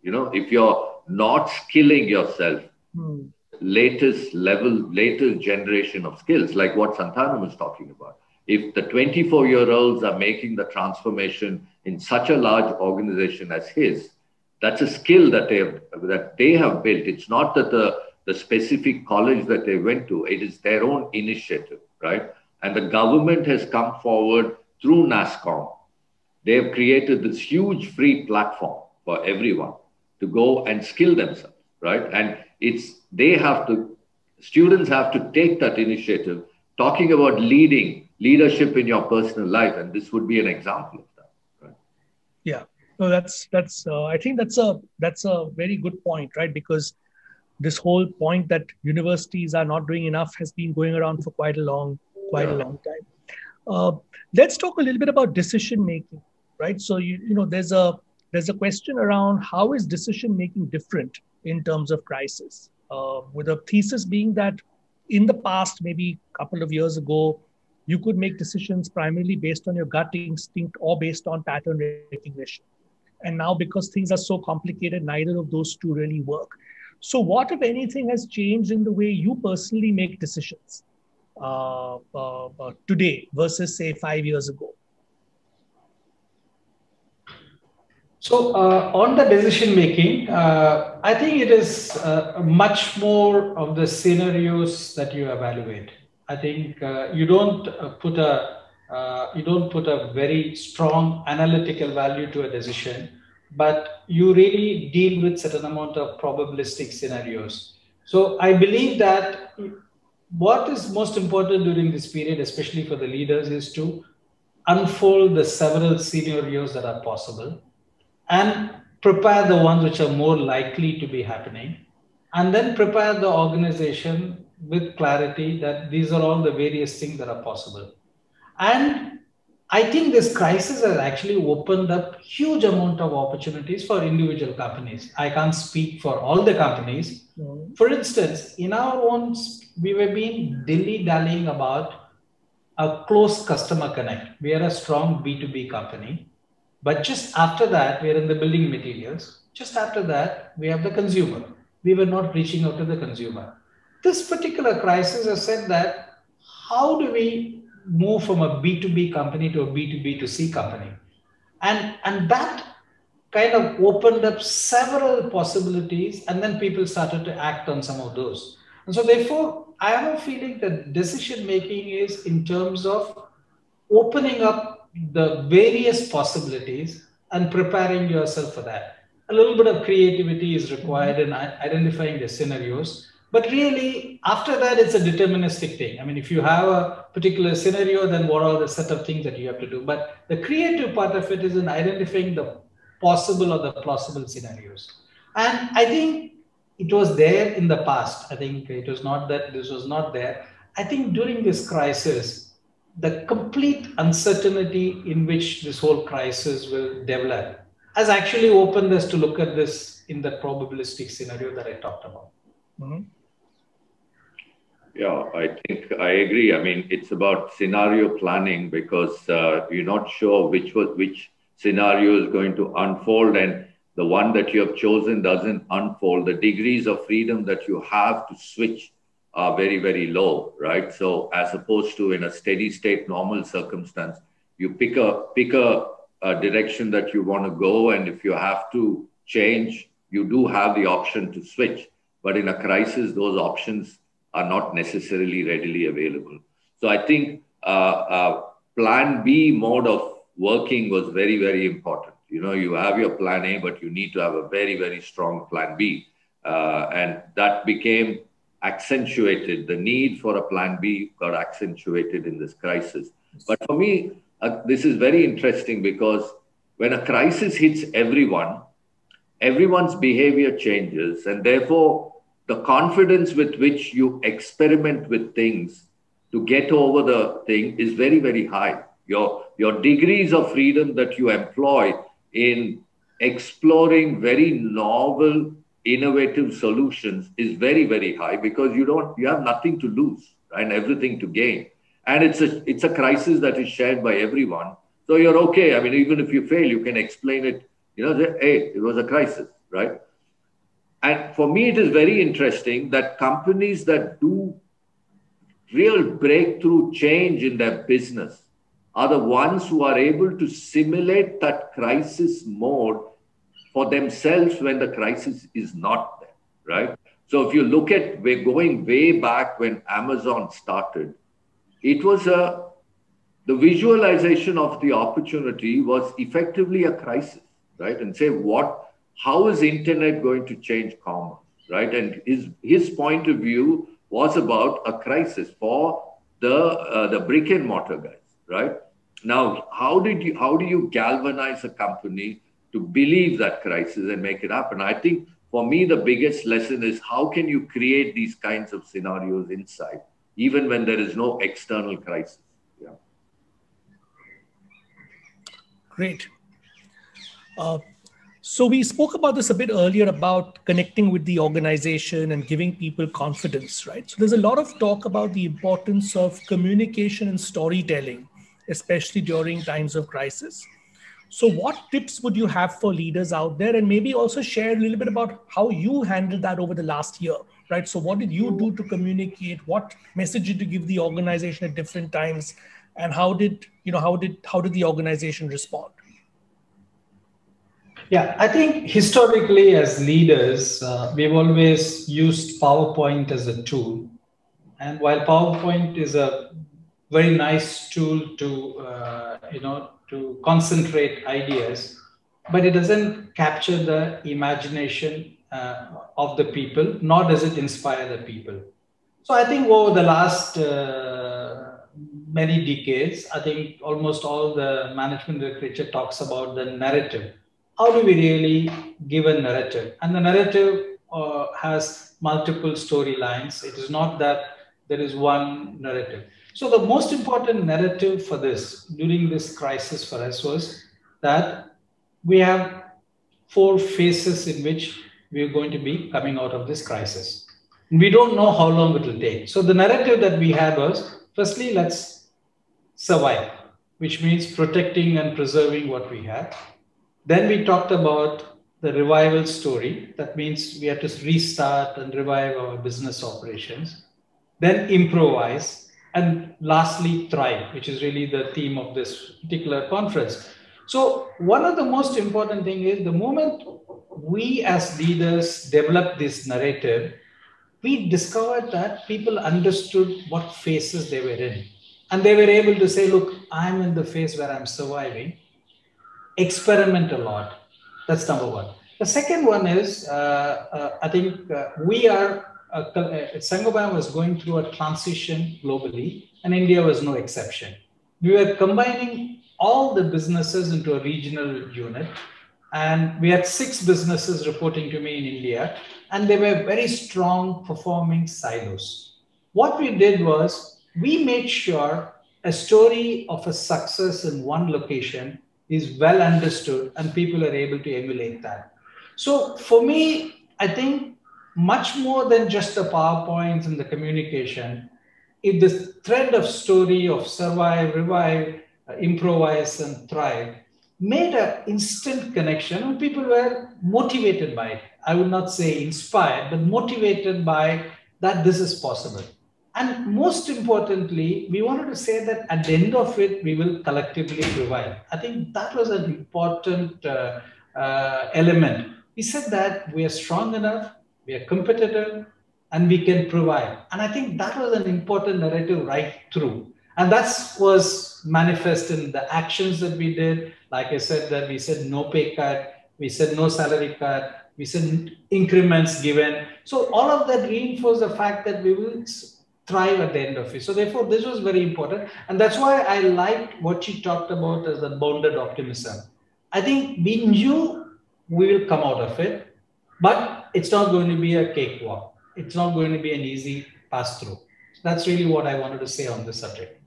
You know, if you're not skilling yourself, latest generation of skills, like what Santanam was talking about. If the 24-year-olds are making the transformation in such a large organization as his, that's a skill that they have built. It's not that the specific college that they went to, it is their own initiative, right? And the government has come forward through NASSCOM. They have created this huge free platform for everyone to go and skill themselves, right? And students have to take that initiative, talking about leadership in your personal life. And this would be an example of that, right? Yeah. No, that's. I think that's a very good point, right? Because this whole point that universities are not doing enough has been going around for quite a Yeah. long time. Uh, let's talk a little bit about decision making, right? So there's a question around how is decision making different in terms of crisis, with a thesis being that in the past, maybe a couple of years ago, you could make decisions primarily based on your gut instinct or based on pattern recognition. And now, because things are so complicated, neither of those two really work. So, what, if anything, has changed in the way you personally make decisions today versus, say, 5 years ago? So on the decision making, I think it is much more of the scenarios that you evaluate. I think you don't put a very strong analytical value to a decision, but you really deal with certain amount of probabilistic scenarios. So I believe that what is most important during this period, especially for the leaders, is to unfold the several scenarios that are possible and prepare the ones which are more likely to be happening, and then prepare the organization with clarity that these are all the various things that are possible. And I think this crisis has actually opened up huge amount of opportunities for individual companies. I can't speak for all the companies. For instance, in our own, we were being dilly-dallying about a close customer connect. We are a strong B2B company. But just after that, we are in the building materials. Just after that, we have the consumer. We were not reaching out to the consumer. This particular crisis has said that how do we move from a B2B company to a B2B to C company? And that kind of opened up several possibilities, and then people started to act on some of those. And so therefore, I have a feeling that decision making is in terms of opening up the various possibilities and preparing yourself for that. A little bit of creativity is required in identifying the scenarios, but really after that, it's a deterministic thing. I mean, if you have a particular scenario, then what are the set of things that you have to do? But the creative part of it is in identifying the possible or the plausible scenarios. And I think it was there in the past. I think it was not that this was not there. I think during this crisis, the complete uncertainty in which this whole crisis will develop has actually opened us to look at this in the probabilistic scenario that I talked about. Mm-hmm. Yeah, I think I agree. I mean, it's about scenario planning because you're not sure which scenario is going to unfold, and the one that you have chosen doesn't unfold. The degrees of freedom that you have to switch are very, very low, right? So as opposed to in a steady state, normal circumstance, you pick a direction that you want to go. And if you have to change, you do have the option to switch. But in a crisis, those options are not necessarily readily available. So I think plan B mode of working was very, very important. You know, you have your plan A, but you need to have a very, very strong plan B. And that became accentuated. The need for a plan B got accentuated in this crisis. But for me, this is very interesting because when a crisis hits everyone, everyone's behavior changes. And therefore, the confidence with which you experiment with things to get over the thing is very, very high. Your degrees of freedom that you employ in exploring very novel, innovative solutions is very, very high because you have nothing to lose and everything to gain. And it's a crisis that is shared by everyone. So you're okay. I mean, even if you fail, you can explain it, hey, it was a crisis, right? And for me, it is very interesting that companies that do real breakthrough change in their business are the ones who are able to simulate that crisis mode for themselves when the crisis is not there, right? So if you look at, we're going way back when Amazon started, it was the visualization of the opportunity was effectively a crisis, right? And say, how is internet going to change commerce, right? And his point of view was about a crisis for the brick and mortar guys, right? Now, how do you galvanize a company to believe that crisis and make it happen. I think for me, the biggest lesson is how can you create these kinds of scenarios inside, even when there is no external crisis. Yeah. Great. So we spoke about this a bit earlier about connecting with the organization and giving people confidence, right? So there's a lot of talk about the importance of communication and storytelling, especially during times of crisis. So what tips would you have for leaders out there? And maybe also share a little bit about how you handled that over the last year, right? So what did you do to communicate? What message did you give the organization at different times? And how did the organization respond? Yeah, I think historically as leaders, we've always used PowerPoint as a tool. And while PowerPoint is a very nice tool to concentrate ideas, but it doesn't capture the imagination of the people, nor does it inspire the people. So I think over the last many decades, I think almost all the management literature talks about the narrative. How do we really give a narrative? And the narrative has multiple storylines. It is not that there is one narrative. So the most important narrative for this, during this crisis for us, was that we have 4 phases in which we are going to be coming out of this crisis. We don't know how long it will take. So the narrative that we had was, firstly, let's survive, which means protecting and preserving what we have. Then we talked about the revival story. That means we have to restart and revive our business operations. Then improvise. And lastly, thrive, which is really the theme of this particular conference. So one of the most important things is the moment we as leaders develop this narrative, we discovered that people understood what phases they were in. And they were able to say, look, I'm in the phase where I'm surviving. Experiment a lot. That's number one. The second one is, I think we are, Saint-Gobain was going through a transition globally, and India was no exception. We were combining all the businesses into a regional unit, and we had 6 businesses reporting to me in India, and they were very strong performing silos. What we did was, we made sure a story of a success in one location is well understood and people are able to emulate that. So for me, I think much more than just the PowerPoints and the communication, if the thread of story of survive, revive, improvise and thrive made an instant connection and people were motivated by it. I would not say inspired, but motivated by that this is possible. And most importantly, we wanted to say that at the end of it, we will collectively prevail. I think that was an important element. We said that we are strong enough, we are competitive, and we can provide. And I think that was an important narrative right through. And that was manifest in the actions that we did. Like I said, that we said no pay cut, we said no salary cut, we said increments given. So all of that reinforced the fact that we will thrive at the end of it. So therefore, this was very important. And that's why I liked what she talked about as the bounded optimism. I think we knew we will come out of it, but it's not going to be a cakewalk. It's not going to be an easy pass through. That's really what I wanted to say on this subject.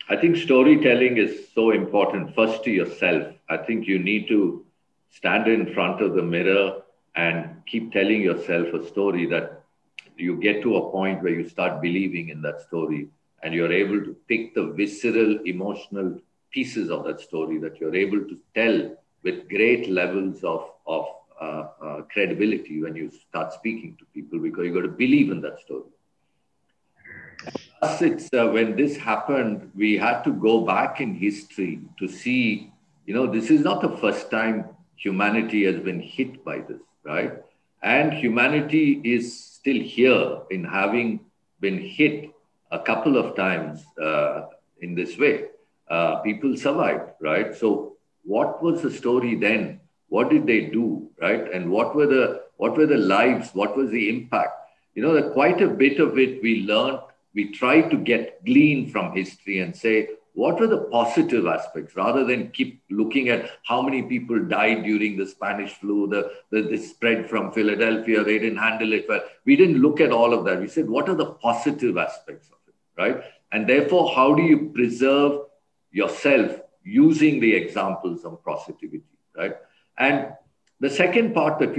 I think storytelling is so important, first to yourself. I think you need to stand in front of the mirror and keep telling yourself a story that you get to a point where you start believing in that story and you're able to pick the visceral, emotional pieces of that story that you're able to tell with great levels of credibility when you start speaking to people, because you've got to believe in that story. It's, when this happened, we had to go back in history to see, this is not the first time humanity has been hit by this, right? And humanity is still here in having been hit a couple of times in this way. People survived, right? So what was the story then? What did they do, right? And what were the lives? What was the impact? That quite a bit of it we learned. We tried to glean from history and say, what were the positive aspects rather than keep looking at how many people died during the Spanish flu, the spread from Philadelphia, they didn't handle it well. We didn't look at all of that. We said, what are the positive aspects of it, right? And therefore, how do you preserve yourself using the examples of positivity, right? And the second part that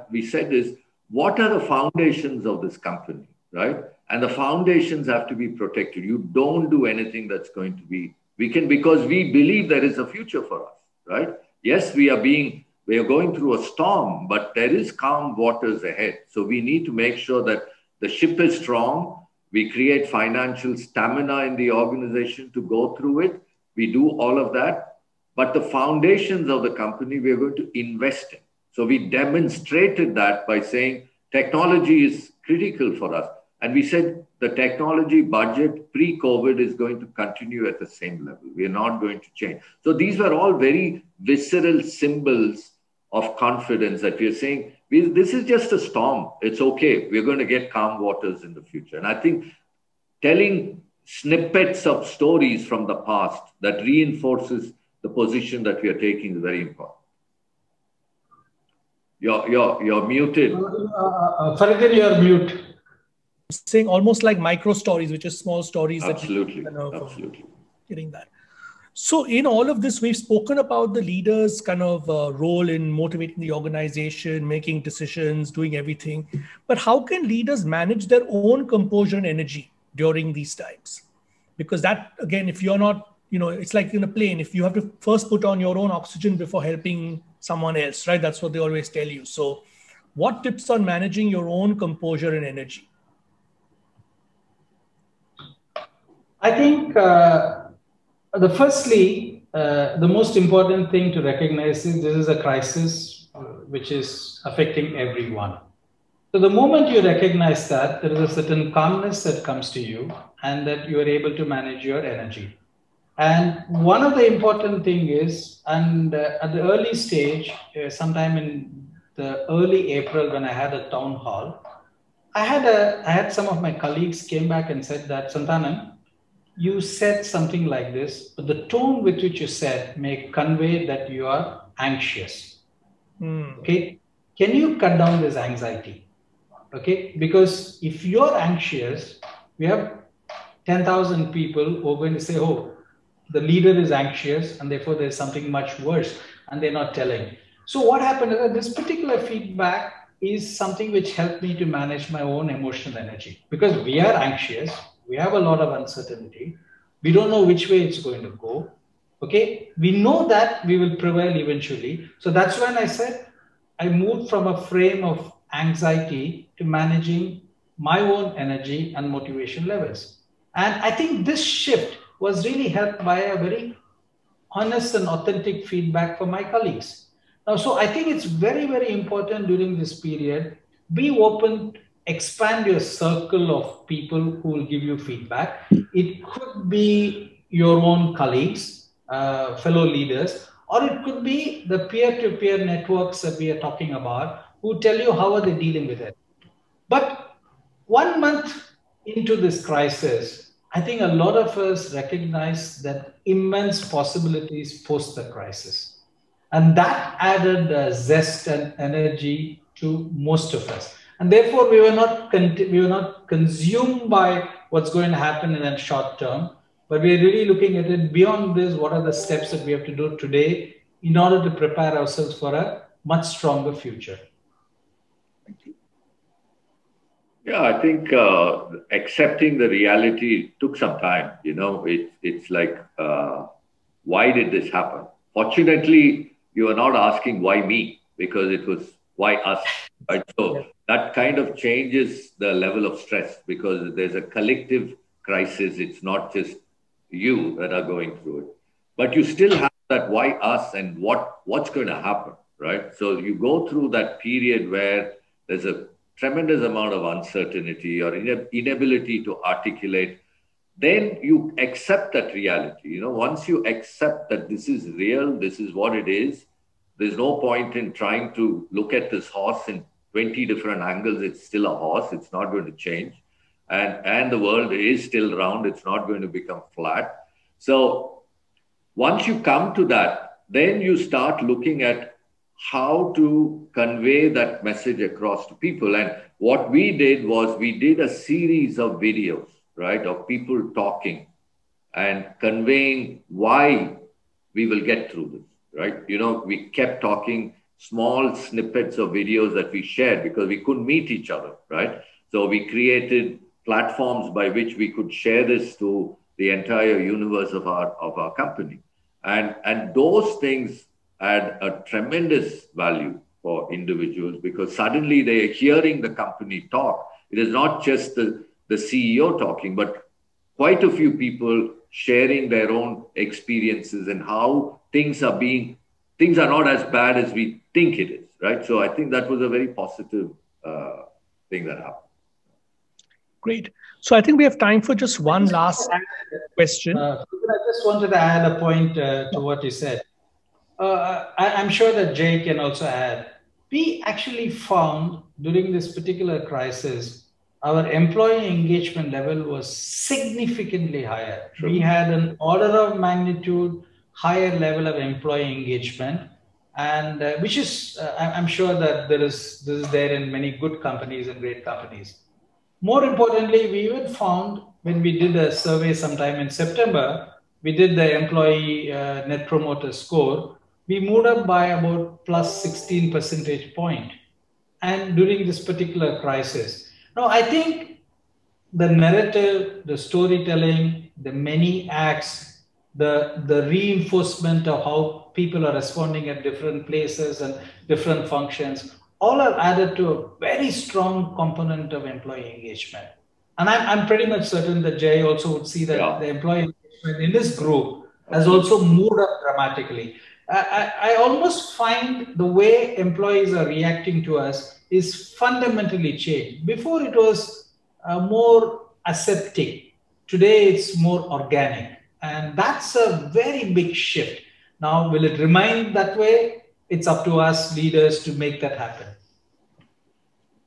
we said is, what are the foundations of this company, right? And the foundations have to be protected. You don't do anything that's going to be weakened because we believe there is a future for us, right? Yes, we are going through a storm, but there is calm waters ahead. So we need to make sure that the ship is strong. We create financial stamina in the organization to go through it. We do all of that. But the foundations of the company, we are going to invest in. So we demonstrated that by saying technology is critical for us. And we said the technology budget pre-COVID is going to continue at the same level. We are not going to change. So these were all very visceral symbols of confidence that we are saying, this is just a storm. It's okay. We're going to get calm waters in the future. And I think telling snippets of stories from the past that reinforces the position that we are taking is very important. You're muted. Faridun, you're mute. Saying almost like micro stories, which is small stories. Absolutely. Absolutely. Getting that. So in all of this, we've spoken about the leaders' kind of role in motivating the organization, making decisions, doing everything. But how can leaders manage their own composure and energy during these times? Because that, again, if you're not, it's like in a plane, if you have to first put on your own oxygen before helping someone else, right? That's what they always tell you. So what tips on managing your own composure and energy? I think the most important thing to recognize is this is a crisis which is affecting everyone. So the moment you recognize that, there is a certain calmness that comes to you and that you are able to manage your energy. And one of the important thing is, at the early stage, sometime in the early April when I had a town hall, I had some of my colleagues came back and said that, Santanam, you said something like this, but the tone with which you said may convey that you are anxious. Okay, can you cut down this anxiety? Okay, because if you're anxious, we have 10,000 people who are going to say, oh, the leader is anxious and therefore there's something much worse and they're not telling. So what happened is that this particular feedback is something which helped me to manage my own emotional energy, because we are anxious. We have a lot of uncertainty. We don't know which way it's going to go. Okay. We know that we will prevail eventually. So that's when I said, I moved from a frame of anxiety to managing my own energy and motivation levels. And I think this shift was really helped by a very honest and authentic feedback from my colleagues. Now, so I think it's very, very important during this period, be open, expand your circle of people who will give you feedback. It could be your own colleagues, fellow leaders, or it could be the peer-to-peer networks that we are talking about who tell you how are they dealing with it. But 1 month into this crisis, I think a lot of us recognize that immense possibilities post the crisis. And that added zest and energy to most of us. And therefore, we were not consumed by what's going to happen in the short term, but we are really looking at it beyond this. What are the steps that we have to do today in order to prepare ourselves for a much stronger future? Thank you. Yeah, I think accepting the reality took some time. It's like, why did this happen? Fortunately, you are not asking why me, because it was why us, right? So that kind of changes the level of stress, because there's a collective crisis. It's not just you that are going through it, but you still have that why us and what's going to happen, right? So you go through that period where there's a tremendous amount of uncertainty or inability to articulate. Then you accept that reality. Once you accept that this is real, this is what it is, there's no point in trying to look at this horse in 20 different angles. It's still a horse. It's not going to change. And the world is still round. It's not going to become flat. So once you come to that, then you start looking at how to convey that message across to people. And what we did was we did a series of videos, right, of people talking and conveying why we will get through this, right? You know, we kept talking small snippets of videos that we shared because we couldn't meet each other, right? So we created platforms by which we could share this to the entire universe of our company. And those things add a tremendous value for individuals because suddenly they are hearing the company talk. It is not just the CEO talking, but quite a few people sharing their own experiences and how things are not as bad as we think it is, right? So I think that was a very positive thing that happened. Great. So I think we have time for just one last question. I just wanted to add a point to what you said. I'm sure that Jay can also add. We actually found during this particular crisis, our employee engagement level was significantly higher. True. We had an order of magnitude higher level of employee engagement, and which is, I'm sure that this is there in many good companies and great companies. More importantly, we even found when we did a survey sometime in September, we did the employee net promoter score. We moved up by about plus 16 percentage point. And during this particular crisis. Now, I think the narrative, the storytelling, the many acts, the reinforcement of how people are responding at different places and different functions, all are added to a very strong component of employee engagement. And I'm pretty much certain that Jay also would see that the employee engagement in this group has also moved up dramatically. I almost find the way employees are reacting to us is fundamentally changed. Before it was more aseptic. Today it's more organic. And that's a very big shift. Now, will it remain that way? It's up to us leaders to make that happen.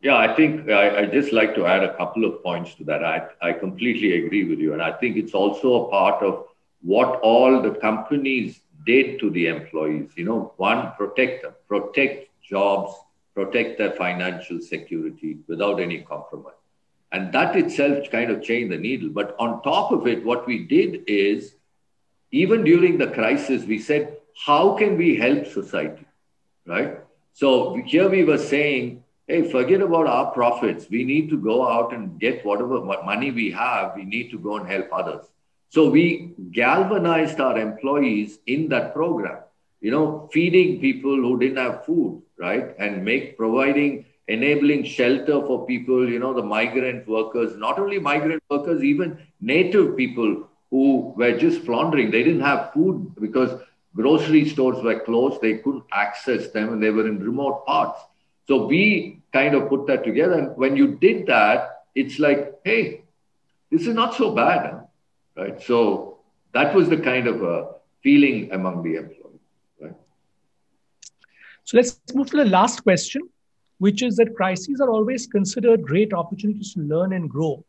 Yeah, I think I'd just like to add a couple of points to that. I completely agree with you. And I think it's also a part of what all the companies did to the employees. You know, one, protect them, protect jobs, protect their financial security without any compromise. And that itself kind of changed the needle. But on top of it, what we did is, even during the crisis, we said, how can we help society, right? So here we were saying, hey, forget about our profits. We need to go out and get whatever money we have. We need to go and help others. So we galvanized our employees in that program, you know, feeding people who didn't have food, right? And providing, enabling shelter for people, you know, the migrant workers, not only migrant workers, even native people who were just floundering. They didn't have food because grocery stores were closed. They couldn't access them and they were in remote parts. So we kind of put that together. And when you did that, it's like, hey, this is not so bad, huh? Right? So that was the kind of feeling among the employees, right? So let's move to the last question, which is that crises are always considered great opportunities to learn and grow.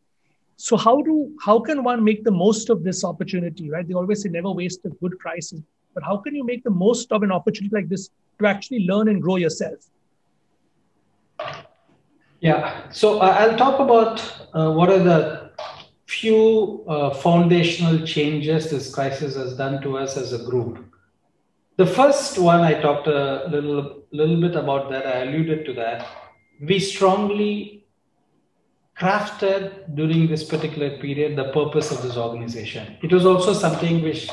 So how can one make the most of this opportunity, right? They always say never waste a good crisis, but how can you make the most of an opportunity like this to actually learn and grow yourself? Yeah, so I'll talk about what are the few foundational changes this crisis has done to us as a group. The first one, I talked a little bit about that. I alluded to that. We strongly crafted during this particular period the purpose of this organization. It was also something which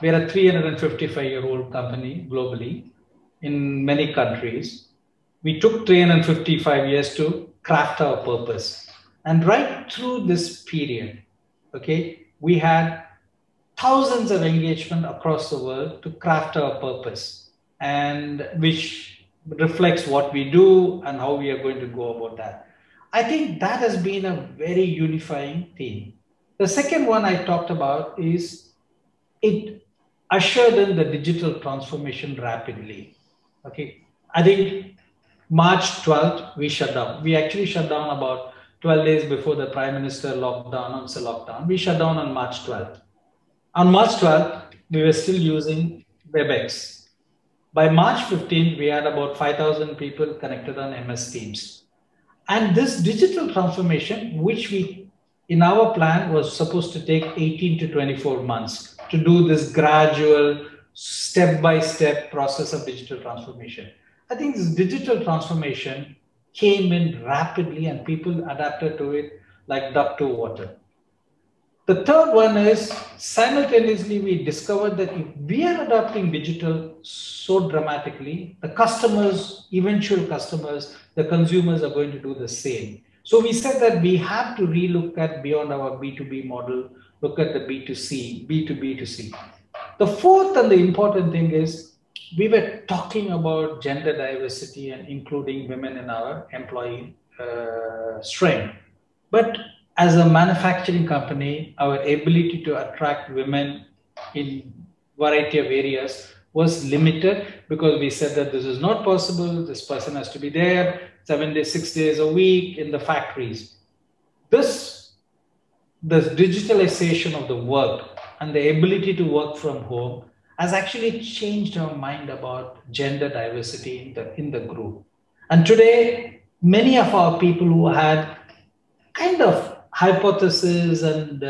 we're a 355-year-old company globally in many countries. We took 355 years to craft our purpose. And right through this period, okay, we had thousands of engagement across the world to craft our purpose, and which reflects what we do and how we are going to go about that. I think that has been a very unifying theme. The second one I talked about is it ushered in the digital transformation rapidly. Okay, I think March 12th, we shut down. We actually shut down about 12 days before the Prime Minister announced the lockdown. We shut down on March 12th. On March 12th, we were still using WebEx. By March 15th, we had about 5,000 people connected on MS Teams. And this digital transformation, which in our plan was supposed to take 18 to 24 months to do this gradual step-by-step process of digital transformation. I think this digital transformation came in rapidly and people adapted to it like duck to water. The third one is simultaneously we discovered that if we are adopting digital so dramatically, the customers, eventual customers, the consumers are going to do the same. So we said that we have to relook at beyond our B2B model, look at the B2C, B2B2C. The fourth and the important thing is we were talking about gender diversity and including women in our employee strength. But as a manufacturing company, our ability to attract women in variety of areas was limited because we said that this is not possible. This person has to be there 7 days, 6 days a week in the factories. This digitalization of the work and the ability to work from home has actually changed our mind about gender diversity in the group. And today, many of our people who had kind of hypothesis and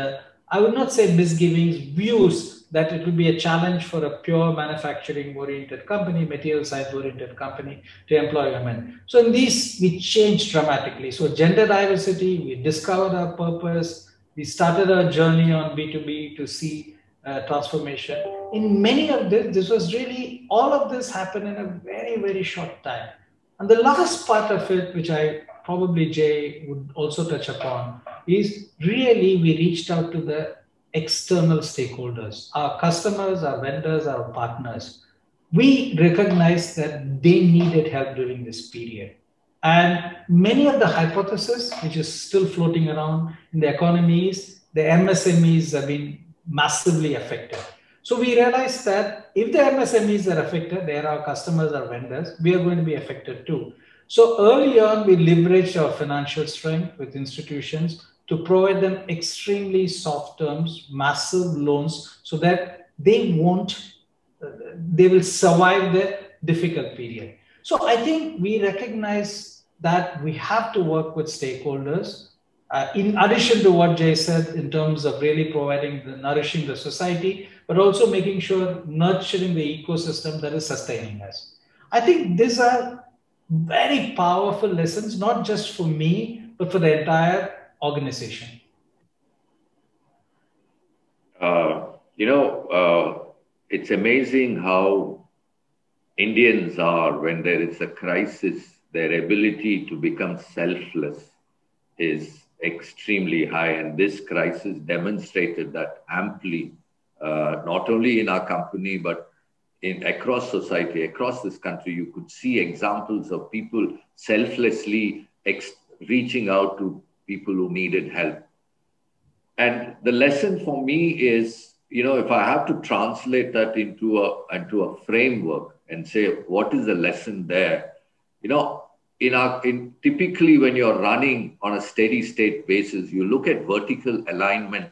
I would not say misgivings, views that it will be a challenge for a pure manufacturing oriented company, material science oriented company to employ women. So in these, we changed dramatically. So gender diversity, we discovered our purpose, we started our journey on B2B to C transformation. In many of this was really, all of this happened in a very, very short time. And the last part of it, which I probably Jay would also touch upon, is really we reached out to the external stakeholders, our customers, our vendors, our partners. We recognized that they needed help during this period. And many of the hypotheses, which is still floating around in the economies, the MSMEs have been massively affected. So we realized that if the MSMEs are affected, they are our customers, our vendors, we are going to be affected too. So early on, we leveraged our financial strength with institutions to provide them extremely soft terms, massive loans, so that they will survive the difficult period. So I think we recognize that we have to work with stakeholders. In addition to what Jay said in terms of really nourishing the society, but also making sure nurturing the ecosystem that is sustaining us. I think these are very powerful lessons, not just for me, but for the entire organization. It's amazing how Indians are, when there is a crisis, their ability to become selfless is extremely high. And this crisis demonstrated that amply, not only in our company, but across society, across this country. You could see examples of people selflessly reaching out to people who needed help. And the lesson for me is, if I have to translate that into a framework and say, what is the lesson there? Typically when you're running on a steady state basis, you look at vertical alignment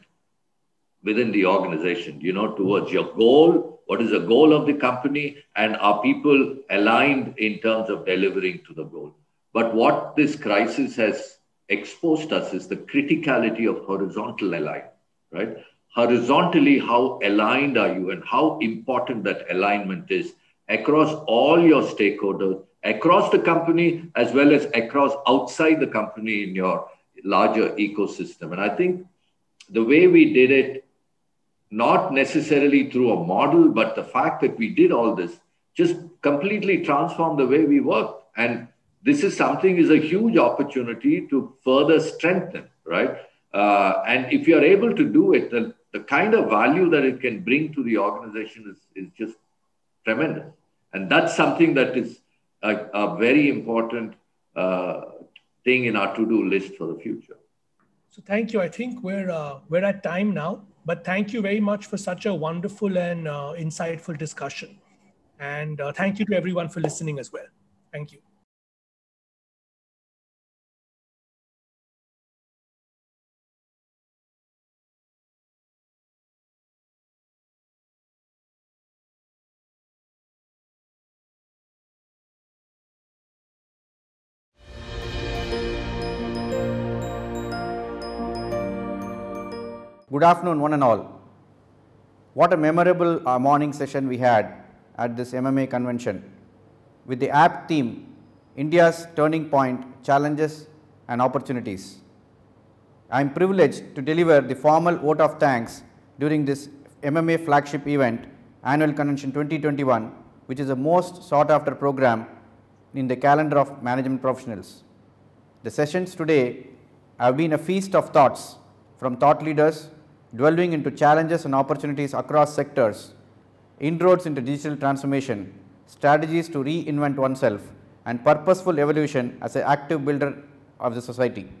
within the organization, towards your goal. What is the goal of the company? And are people aligned in terms of delivering to the goal? But what this crisis has exposed us is the criticality of horizontal alignment, right? Horizontally, how aligned are you and how important that alignment is across all your stakeholders, across the company, as well as across outside the company in your larger ecosystem. And I think the way we did it, not necessarily through a model, but the fact that we did all this just completely transformed the way we work. And this is a huge opportunity to further strengthen, right? And if you're able to do it, then the kind of value that it can bring to the organization is just tremendous. And that's something that is a very important thing in our to-do list for the future. So thank you. I think we're at time now, but thank you very much for such a wonderful and insightful discussion. And thank you to everyone for listening as well. Thank you. Good afternoon, one and all. What a memorable morning session we had at this MMA convention with the apt theme, India's Turning Point, Challenges and Opportunities. I am privileged to deliver the formal vote of thanks during this MMA flagship event, Annual Convention 2021, which is the most sought after program in the calendar of management professionals. The sessions today have been a feast of thoughts from thought leaders delving into challenges and opportunities across sectors, inroads into digital transformation, strategies to reinvent oneself, and purposeful evolution as an active builder of the society.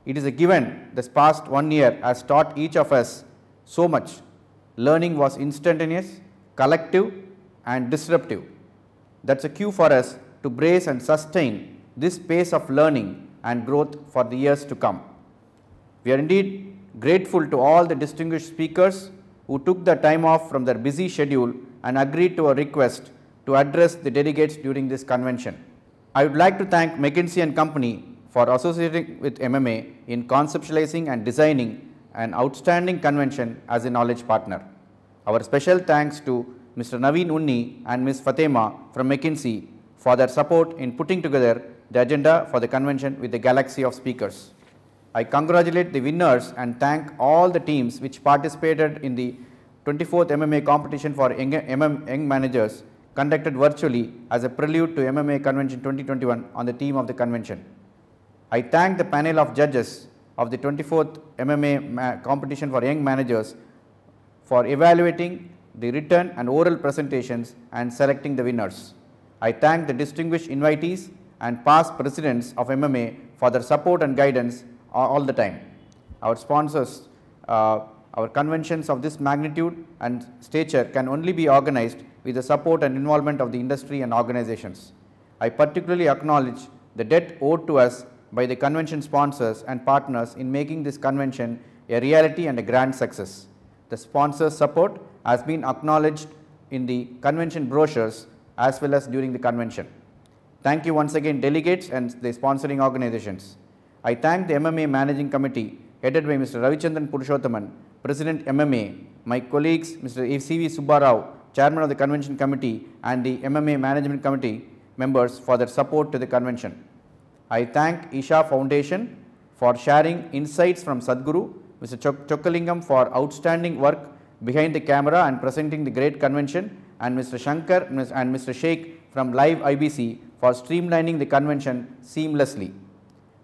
It is a given this past 1 year has taught each of us so much. Learning was instantaneous, collective, and disruptive. That's a cue for us to brace and sustain this pace of learning and growth for the years to come. We are indeed grateful to all the distinguished speakers who took the time off from their busy schedule and agreed to our request to address the delegates during this convention. I would like to thank McKinsey & Company for associating with MMA in conceptualizing and designing an outstanding convention as a knowledge partner. Our special thanks to Mr. Naveen Unni and Ms. Fatema from McKinsey for their support in putting together the agenda for the convention with the galaxy of speakers. I congratulate the winners and thank all the teams which participated in the 24th MMA competition for young managers conducted virtually as a prelude to MMA Convention 2021 on the theme of the convention. I thank the panel of judges of the 24th MMA competition for young managers for evaluating the written and oral presentations and selecting the winners. I thank the distinguished invitees and past presidents of MMA for their support and guidance all the time. Our sponsors, our conventions of this magnitude and stature can only be organized with the support and involvement of the industry and organizations. I particularly acknowledge the debt owed to us by the convention sponsors and partners in making this convention a reality and a grand success. The sponsors' support has been acknowledged in the convention brochures as well as during the convention. Thank you once again, delegates and the sponsoring organizations. I thank the MMA Managing Committee headed by Mr. Ravichandran Purushothaman, President MMA, my colleagues Mr. C.V. Subbarao, Chairman of the Convention Committee, and the MMA Management Committee members for their support to the convention. I thank Isha Foundation for sharing insights from Sadhguru, Mr. Chokkalingam for outstanding work behind the camera and presenting the great convention, and Mr. Shankar and Mr. Sheikh from Live IBC for streamlining the convention seamlessly.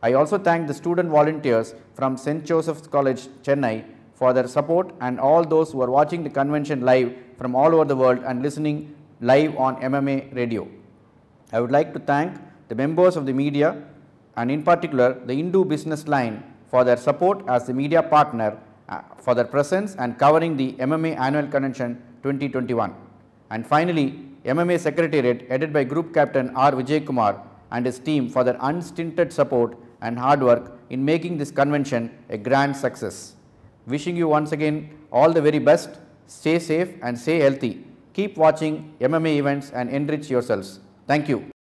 I also thank the student volunteers from St. Joseph's College, Chennai for their support, and all those who are watching the convention live from all over the world and listening live on MMA radio. I would like to thank the members of the media and in particular the Hindu Business Line for their support as the media partner for their presence and covering the MMA Annual Convention 2021. And finally, MMA Secretariat headed by Group Captain R. Vijay Kumar and his team for their unstinted support and hard work in making this convention a grand success. Wishing you once again all the very best, stay safe and stay healthy. Keep watching MMA events and enrich yourselves. Thank you.